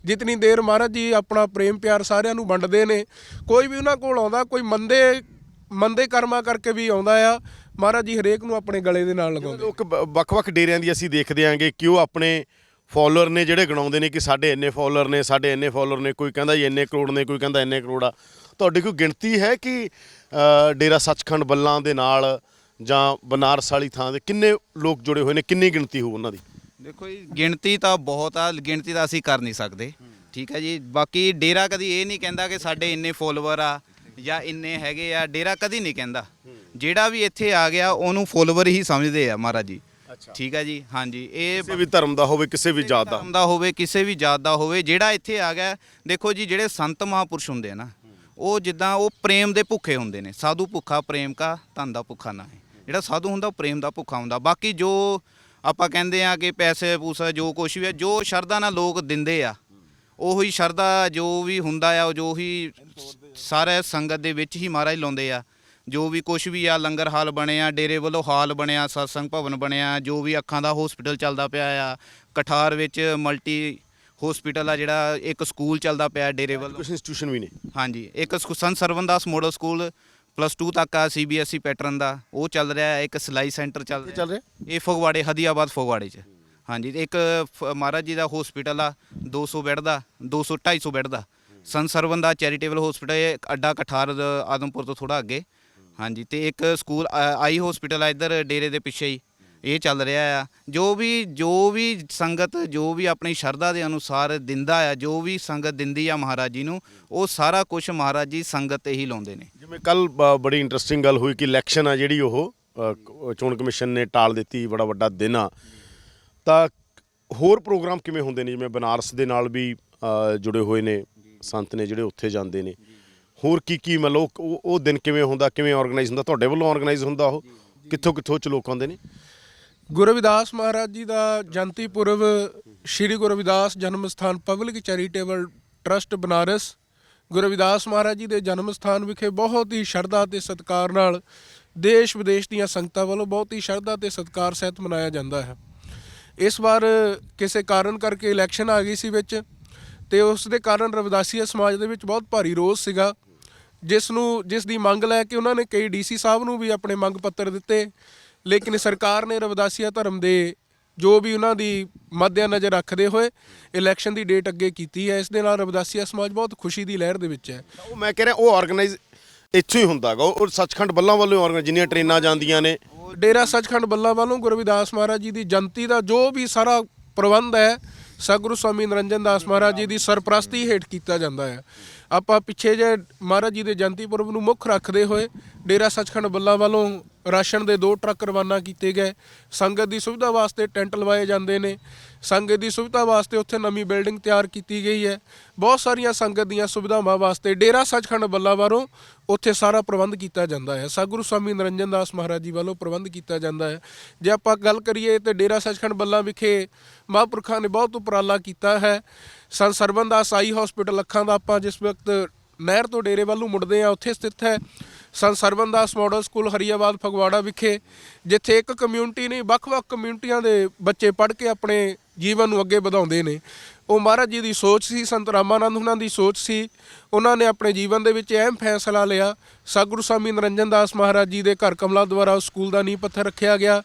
ਜਿਤਨੀ ਦੇਰ ਮਹਾਰਾਜ ਜੀ ਆਪਣਾ ਪ੍ਰੇਮ ਪਿਆਰ ਸਾਰਿਆਂ ਨੂੰ ਵੰਡਦੇ ਨੇ, ਕੋਈ ਵੀ ਉਹਨਾਂ ਕੋਲ ਆਉਂਦਾ, ਕੋਈ ਮੰਦੇ ਕਰਮਾਂ ਕਰਕੇ ਵੀ ਆਉਂਦਾ ਆ, ਮਹਾਰਾਜ ਜੀ ਹਰੇਕ ਨੂੰ ਆਪਣੇ ਗਲੇ ਦੇ ਨਾਲ ਲਗਾਉਂਦੇ। ਲੋਕ ਵੱਖ-ਵੱਖ ਡੇਰਿਆਂ ਦੀ ਅਸੀਂ ਦੇਖਦੇ ਆਂਗੇ ਕਿ ਉਹ ਆਪਣੇ ਫੋਲੋਅਰ ਨੇ ਜਿਹੜੇ ਗਣਾਉਂਦੇ ਨੇ ਕਿ ਸਾਡੇ ਇੰਨੇ ਫੋਲੋਅਰ ਨੇ, ਸਾਡੇ ਇੰਨੇ ਫੋਲੋਅਰ ਨੇ। ਕੋਈ ਕਹਿੰਦਾ ਜੀ ਇੰਨੇ ਕਰੋੜ ਨੇ, ਕੋਈ ਕਹਿੰਦਾ ਇੰਨੇ ਕਰੋੜ ਆ। ਤੁਹਾਡੀ ਕੋਈ ਗਿਣਤੀ ਹੈ ਕਿ ਡੇਰਾ ਸੱਚਖੰਡ ਬੱਲਾਂ ਦੇ ਨਾਲ ਜਾਂ ਬਨਾਰਸ ਵਾਲੀ ਥਾਂ ਦੇ ਕਿੰਨੇ ਲੋਕ ਜੁੜੇ ਹੋਏ ਨੇ? ਕਿੰਨੀ ਗਿਣਤੀ ਹੋਊ ਉਹਨਾਂ ਦੀ? ਦੇਖੋ ਜੀ, ਗਿਣਤੀ ਤਾਂ ਬਹੁਤ ਆ, ਗਿਣਤੀ ਤਾਂ ਅਸੀਂ ਕਰ ਨਹੀਂ ਸਕਦੇ, ਠੀਕ ਹੈ ਜੀ। ਬਾਕੀ ਡੇਰਾ ਕਦੀ ਇਹ ਨਹੀਂ ਕਹਿੰਦਾ ਕਿ ਸਾਡੇ ਇੰਨੇ ਫੋਲੋਵਰ ਆ ਜਾਂ ਇੰਨੇ ਹੈਗੇ ਆ, ਡੇਰਾ ਕਦੀ ਨਹੀਂ ਕਹਿੰਦਾ। ਜਿਹੜਾ ਵੀ ਇੱਥੇ ਆ ਗਿਆ ਉਹਨੂੰ ਫੋਲੋਵਰ ਹੀ ਸਮਝਦੇ ਆ ਮਹਾਰਾਜ ਜੀ, ਠੀਕ ਹੈ ਜੀ। ਹਾਂਜੀ, ਇਹ ਕਿਸੇ ਵੀ ਧਰਮ ਦਾ ਹੋਵੇ, ਕਿਸੇ ਵੀ ਜਾਤ ਦਾ ਹੋਵੇ, ਕਿਸੇ ਵੀ ਜਾਤ ਦਾ ਹੋਵੇ, ਜਿਹੜਾ ਇੱਥੇ ਆ ਗਿਆ। ਦੇਖੋ ਜੀ, ਜਿਹੜੇ ਸੰਤ ਮਹਾਂਪੁਰਸ਼ ਹੁੰਦੇ ਆ ਨਾ, ਉਹ ਜਿੱਦਾਂ ਉਹ ਪ੍ਰੇਮ ਦੇ ਭੁੱਖੇ ਹੁੰਦੇ ਨੇ। ਸਾਧੂ ਭੁੱਖਾ ਪ੍ਰੇਮ ਕਾ, ਧਨ ਦਾ ਭੁੱਖਾ ਨਾ ਹੈ। ਜਿਹੜਾ ਸਾਧੂ ਹੁੰਦਾ ਉਹ ਪ੍ਰੇਮ ਦਾ ਭੁੱਖਾ ਹੁੰਦਾ। ਬਾਕੀ ਜੋ ਆਪਾਂ ਕਹਿੰਦੇ ਆ ਕਿ ਪੈਸੇ ਪੂਸਾ ਜੋ ਕੁਛ ਵੀ ਹੈ, ਜੋ ਸ਼ਰਧਾ ਨਾਲ ਲੋਕ ਦਿੰਦੇ ਆ, ਉਹੀ ਸ਼ਰਧਾ ਜੋ ਵੀ ਹੁੰਦਾ ਆ ਉਹ ਜੋ ਹੀ ਸਾਰੇ ਸੰਗਤ ਦੇ ਵਿੱਚ ਹੀ ਮਹਾਰਾਜ ਲਾਉਂਦੇ ਆ। ਜੋ ਵੀ ਕੁਝ ਵੀ ਆ, ਲੰਗਰ ਹਾਲ ਬਣਿਆ, ਡੇਰੇ ਵੱਲੋਂ ਹਾਲ ਬਣਿਆ, ਸਤਸੰਗ ਭਵਨ ਬਣਿਆ, ਜੋ ਵੀ ਅੱਖਾਂ ਦਾ ਹਸਪੀਟਲ ਚੱਲਦਾ ਪਿਆ ਆ, ਕਠਾਰ ਵਿੱਚ ਮਲਟੀ ਹਸਪੀਟਲ ਆ, ਜਿਹੜਾ ਇੱਕ ਸਕੂਲ ਚੱਲਦਾ ਪਿਆ ਡੇਰੇ ਵੱਲੋਂ। ਕੁਝ ਇੰਸਟੀਟਿਊਸ਼ਨ ਵੀ ਨੇ। ਹਾਂਜੀ, ਇੱਕ ਸੰਤ ਸਰਵਨਦਾਸ ਮੋਡਲ ਸਕੂਲ +2 ਤੱਕ ਆ CBSE ਪੈਟਰਨ ਦਾ, ਉਹ ਚੱਲ ਰਿਹਾ। ਇੱਕ ਸਿਲਾਈ ਸੈਂਟਰ ਚੱਲ ਰਿਹਾ, ਇਹ ਫਗਵਾੜੇ ਹਦੀਆਬਾਦ ਫਗਵਾੜੇ 'ਚ। ਹਾਂਜੀ, ਤੇ ਇੱਕ ਮਹਾਰਾਜ ਜੀ ਦਾ ਹਸਪੀਟਲ ਆ 200 ਬੈੱਡ ਦਾ, 200-250 ਬੈੱਡ ਦਾ, ਸੰਤ ਸਰਵਨਦਾਸ ਚੈਰੀਟੇਬਲ ਹਸਪੀਟਲ, ਇਹ ਅੱਡਾ ਕਠਾਰ ਆਦਮਪੁਰ ਤੋਂ ਥੋੜਾ ਅੱਗੇ। ਹਾਂਜੀ, ਤੇ ਇੱਕ ਸਕੂਲ ਆਈ ਹਸਪੀਟਲ ਆ ਇੱਧਰ ਡੇਰੇ ਦੇ ਪਿੱਛੇ ਹੀ, ਇਹ ਚੱਲ ਰਿਹਾ ਆ। ਜੋ ਵੀ ਸੰਗਤ ਜੋ ਵੀ ਆਪਣੀ ਸ਼ਰਧਾ ਦੇ ਅਨੁਸਾਰ ਦਿੰਦਾ ਆ, ਜੋ ਵੀ ਸੰਗਤ ਦਿੰਦੀ ਆ ਮਹਾਰਾਜ ਜੀ ਨੂੰ, ਉਹ ਸਾਰਾ ਕੁਝ ਮਹਾਰਾਜ ਜੀ ਸੰਗਤ ਤੇ ਹੀ ਲਾਉਂਦੇ ਨੇ। ਜਿਵੇਂ ਕੱਲ ਬੜੀ ਇੰਟਰਸਟਿੰਗ ਗੱਲ ਹੋਈ ਕਿ ਇਲੈਕਸ਼ਨ ਆ ਜਿਹੜੀ ਉਹ ਚੋਣ ਕਮਿਸ਼ਨ ਨੇ ਟਾਲ ਦਿੱਤੀ, ਬੜਾ ਵੱਡਾ ਦਿਨ ਆ, ਤਾਂ ਹੋਰ ਪ੍ਰੋਗਰਾਮ ਕਿਵੇਂ ਹੁੰਦੇ ਨੇ? ਜਿਵੇਂ ਬਨਾਰਸ ਦੇ ਨਾਲ ਵੀ ਜੁੜੇ ਹੋਏ ਨੇ ਸੰਤ ਨੇ ਜਿਹੜੇ ਉੱਥੇ ਜਾਂਦੇ ਨੇ, ਹੋਰ ਕੀ ਮਤਲਬ ਉਹ ਦਿਨ ਕਿਵੇਂ ਹੁੰਦਾ, ਕਿਵੇਂ ਆਰਗੇਨਾਈਜ਼ ਹੁੰਦਾ? ਤੁਹਾਡੇ ਵੱਲੋਂ ਆਰਗੇਨਾਈਜ਼ ਹੁੰਦਾ ਉਹ? ਕਿੱਥੋਂ ਚ ਲੋਕ ਆਉਂਦੇ ਨੇ? ਗੁਰੂ ਰਵਿਦਾਸ ਮਹਾਰਾਜ ਜੀ ਦਾ ਜਯੰਤੀ ਪੁਰਬ ਸ਼੍ਰੀ ਗੁਰੂ ਰਵਿਦਾਸ ਜਨਮ ਸਥਾਨ public charitable trust Banaras Guru Ravidas Maharaj ji ਦੇ ਜਨਮ ਸਥਾਨ ਵਿਖੇ ਬਹੁਤ ਹੀ ਸ਼ਰਧਾ ਤੇ ਸਤਿਕਾਰ ਨਾਲ ਦੇਸ਼ ਵਿਦੇਸ਼ ਦੀਆਂ ਸੰਗਤਾਂ ਵੱਲੋਂ ਬਹੁਤ ਹੀ ਸ਼ਰਧਾ ਤੇ ਸਤਿਕਾਰ ਸਹਿਤ ਮਨਾਇਆ ਜਾਂਦਾ ਹੈ। ਇਸ ਵਾਰ ਕਿਸੇ ਕਾਰਨ ਕਰਕੇ ਇਲੈਕਸ਼ਨ ਆ ਗਈ ਸੀ ਵਿੱਚ, ਤੇ ਉਸ ਦੇ ਕਾਰਨ ਰਵਿਦਾਸੀਆ ਸਮਾਜ ਦੇ ਵਿੱਚ ਬਹੁਤ ਭਾਰੀ ਰੋਸ ਸੀਗਾ, ਜਿਸ ਦੀ ਮੰਗ ਲੈ ਕੇ ਉਹਨਾਂ ਨੇ ਕਈ DC ਸਾਹਿਬ ਨੂੰ ਵੀ ਆਪਣੇ ਮੰਗ ਪੱਤਰ ਦਿੱਤੇ, ਲੇਕਿਨ ਸਰਕਾਰ ਨੇ ਰਵਿਦਾਸੀਆ ਧਰਮ ਦੇ ਜੋ ਵੀ ਉਹਨਾਂ ਦੀ ਮੱਦੇ ਨਜ਼ਰ ਰੱਖਦੇ ਹੋਏ ਇਲੈਕਸ਼ਨ ਦੀ ਡੇਟ ਅੱਗੇ ਕੀਤੀ ਹੈ। ਇਸ ਦੇ ਨਾਲ ਰਵਿਦਾਸੀਆ ਸਮਾਜ ਬਹੁਤ ਖੁਸ਼ੀ ਦੀ ਲਹਿਰ ਦੇ ਵਿੱਚ ਹੈ। ਉਹ ਮੈਂ ਕਹਿ ਰਿਹਾ ਉਹ ਆਰਗੇਨਾਈਜ਼ ਇੱਥੋਂ ਹੀ ਹੁੰਦਾ ਗਾ, ਉਹ ਸੱਚਖੰਡ ਬੱਲਾਂ ਵੱਲੋਂ ਆਰਗੇਨਾਈਜ਼, ਜਿੰਨੀਆਂ ਟ੍ਰੇਨਾਂ ਜਾਂਦੀਆਂ ਨੇ। ਡੇਰਾ ਸੱਚਖੰਡ ਬੱਲਾਂ ਵੱਲੋਂ ਗੁਰੂ ਰਵਿਦਾਸ ਮਹਾਰਾਜ ਜੀ ਦੀ ਜਯੰਤੀ ਦਾ ਜੋ ਵੀ ਸਾਰਾ ਪ੍ਰਬੰਧ ਹੈ ਸਤਿਗੁਰੂ ਸਵਾਮੀ ਨਿਰੰਜਨ ਦਾਸ ਮਹਾਰਾਜ ਜੀ ਦੀ ਸਰਪ੍ਰਸਤੀ ਹੇਠ ਕੀਤਾ ਜਾਂਦਾ ਹੈ। ਆਪਾਂ ਪਿੱਛੇ ਜੇ ਮਹਾਰਾਜ ਜੀ ਦੇ ਜਯੰਤੀ ਪੁਰਬ ਨੂੰ ਮੁੱਖ ਰੱਖਦੇ ਹੋਏ ਡੇਰਾ ਸੱਚਖੰਡ ਬੱਲਾਂ ਵੱਲੋਂ ਰਾਸ਼ਨ ਦੇ 2 ਟਰੱਕ ਰਵਾਨਾ ਕੀਤੇ ਗਏ। ਸੰਗਤ ਦੀ ਸੁਵਿਧਾ ਵਾਸਤੇ ਟੈਂਟ ਲਵਾਏ ਜਾਂਦੇ ਨੇ, ਸੰਗਤ ਦੀ ਸੁਵਿਧਾ ਵਾਸਤੇ ਉੱਥੇ ਨਵੀਂ ਬਿਲਡਿੰਗ ਤਿਆਰ ਕੀਤੀ ਗਈ ਹੈ। ਬਹੁਤ ਸਾਰੀਆਂ ਸੰਗਤ ਦੀਆਂ ਸੁਵਿਧਾਵਾਂ ਵਾਸਤੇ ਡੇਰਾ ਸੱਚਖੰਡ ਬੱਲਾਂ ਵੱਲੋਂ ਉੱਥੇ ਸਾਰਾ ਪ੍ਰਬੰਧ ਕੀਤਾ ਜਾਂਦਾ ਹੈ। ਸਤਿਗੁਰੂ ਸਵਾਮੀ ਨਿਰੰਜਨ ਦਾਸ ਮਹਾਰਾਜ ਜੀ ਵੱਲੋਂ ਪ੍ਰਬੰਧ ਕੀਤਾ ਜਾਂਦਾ ਹੈ। ਜੇ ਆਪਾਂ ਗੱਲ ਕਰੀਏ ਤਾਂ ਡੇਰਾ ਸੱਚਖੰਡ ਬੱਲਾਂ ਵਿਖੇ ਮਹਾਂਪੁਰਖਾਂ ਨੇ ਬਹੁਤ ਉਪਰਾਲਾ ਕੀਤਾ ਹੈ। ਸੰਤ ਸਰਵਨਦਾਸ ਆਈ ਹਸਪੀਟਲ ਅੱਖਾਂ ਦਾ, ਆਪਾਂ ਜਿਸ ਵਕਤ ਨਹਿਰ ਤੋਂ ਡੇਰੇ ਵੱਲ ਨੂੰ ਮੁੜਦੇ ਆ, ਉੱਥੇ ਸਥਿਤ ਹੈ। ਸੰਤ ਸਰਵਨਦਾਸ ਮਾਡਲ ਸਕੂਲ ਹਰੀਆਬਾਦ ਫਗਵਾੜਾ ਵਿਖੇ, ਜਿੱਥੇ ਇੱਕ ਕਮਿਊਨਿਟੀ ਨਹੀਂ ਵੱਖ-ਵੱਖ ਕਮਿਊਨਿਟੀਆਂ ਦੇ ਬੱਚੇ ਪੜ੍ਹ ਕੇ ਆਪਣੇ ਜੀਵਨ ਨੂੰ ਅੱਗੇ ਵਧਾਉਂਦੇ ਨੇ। ਉਹ ਮਹਾਰਾਜ ਜੀ ਦੀ ਸੋਚ ਸੀ, ਸੰਤ ਰਾਮਾਨੰਦ ਉਹਨਾਂ ਦੀ ਸੋਚ ਸੀ। ਉਹਨਾਂ ਨੇ ਆਪਣੇ ਜੀਵਨ ਦੇ ਵਿੱਚ ਅਹਿਮ ਫੈਸਲਾ ਲਿਆ। ਸਤਿਗੁਰੂ ਸਵਾਮੀ ਨਿਰੰਜਨ ਦਾਸ ਮਹਾਰਾਜ ਜੀ ਦੇ ਘਰ ਕਮਲਾ ਦੁਆਰਾ ਉਸ ਸਕੂਲ ਦਾ ਨੀਂਹ ਪੱਥਰ ਰੱਖਿਆ ਗਿਆ।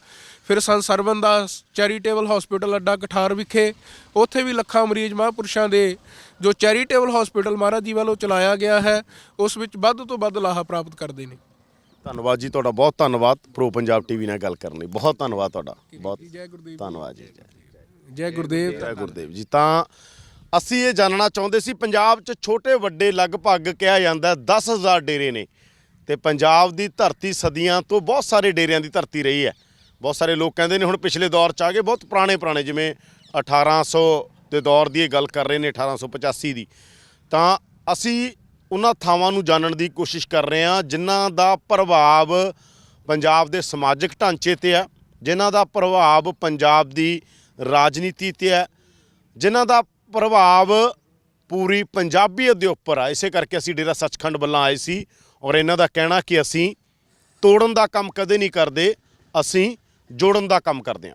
ਫਿਰ ਸੰਤ ਸਰਵਨਦਾਸ ਚੈਰੀਟੇਬਲ ਹਸਪੀਟਲ ਅੱਡਾ ਕਠਾਰ ਵਿਖੇ, ਉੱਥੇ ਵੀ ਲੱਖਾਂ ਮਰੀਜ਼ ਮਹਾਂਪੁਰਸ਼ਾਂ ਦੇ ਜੋ ਚੈਰੀਟੇਬਲ ਹਸਪੀਟਲ ਮਹਾਰਾਜ ਜੀ ਵੱਲੋਂ ਚਲਾਇਆ ਗਿਆ ਹੈ, ਉਸ ਵਿੱਚ ਵੱਧ ਤੋਂ ਵੱਧ ਲਾਹਾ ਪ੍ਰਾਪਤ ਕਰਦੇ ਨੇ। ਧੰਨਵਾਦ ਜੀ ਤੁਹਾਡਾ, ਬਹੁਤ ਧੰਨਵਾਦ ਪ੍ਰੋ ਪੰਜਾਬ TV ਨਾਲ ਗੱਲ ਕਰਨ ਲਈ, ਬਹੁਤ ਧੰਨਵਾਦ ਤੁਹਾਡਾ, ਬਹੁਤ ਧੰਨਵਾਦ ਜੀ। ਜੈ ਗੁਰਦੇਵ। ਜੈ ਗੁਰਦੇਵ ਜੀ। ਤਾਂ ਅਸੀਂ ਇਹ ਜਾਣਨਾ ਚਾਹੁੰਦੇ ਸੀ, ਪੰਜਾਬ 'ਚ ਛੋਟੇ ਵੱਡੇ ਲਗਭਗ ਕਿਹਾ ਜਾਂਦਾ 10,000 ਡੇਰੇ ਨੇ, ਤੇ ਪੰਜਾਬ ਦੀ ਧਰਤੀ ਸਦੀਆਂ ਤੋਂ ਬਹੁਤ ਸਾਰੇ ਡੇਰਿਆਂ ਦੀ ਧਰਤੀ ਰਹੀ ਹੈ। ਬਹੁਤ ਸਾਰੇ ਲੋਕ ਕਹਿੰਦੇ ਨੇ ਹੁਣ ਪਿਛਲੇ ਦੌਰ 'ਚ ਆ ਗਏ, ਬਹੁਤ ਪੁਰਾਣੇ ਜਿਵੇਂ 1800 ਦੇ ਦੌਰ ਦੀ ਇਹ ਗੱਲ ਕਰ ਰਹੇ ਨੇ, 1885 ਦੀ। ਤਾਂ ਅਸੀਂ ਉਹਨਾਂ ਥਾਵਾਂ ਨੂੰ ਜਾਣਨ ਦੀ ਕੋਸ਼ਿਸ਼ ਕਰ ਰਹੇ ਹਾਂ ਜਿਨ੍ਹਾਂ ਦਾ ਪ੍ਰਭਾਵ ਪੰਜਾਬ ਦੇ ਸਮਾਜਿਕ ਢਾਂਚੇ 'ਤੇ ਹੈ, ਜਿਨ੍ਹਾਂ ਦਾ ਪ੍ਰਭਾਵ ਪੰਜਾਬ ਦੀ ਰਾਜਨੀਤੀ 'ਤੇ ਹੈ, ਜਿਨ੍ਹਾਂ ਦਾ ਪ੍ਰਭਾਵ ਪੂਰੀ ਪੰਜਾਬੀਅਤ ਦੇ ਉੱਪਰ ਆ। ਇਸੇ ਕਰਕੇ ਅਸੀਂ ਡੇਰਾ ਸੱਚਖੰਡ ਬੱਲਾਂ ਆਏ ਸੀ, ਔਰ ਇਹਨਾਂ ਦਾ ਕਹਿਣਾ ਕਿ ਅਸੀਂ ਤੋੜਨ ਦਾ ਕੰਮ ਕਦੇ ਨਹੀਂ ਕਰਦੇ, ਅਸੀਂ ਜੋੜਨ ਦਾ ਕੰਮ ਕਰਦੇ ਹਾਂ।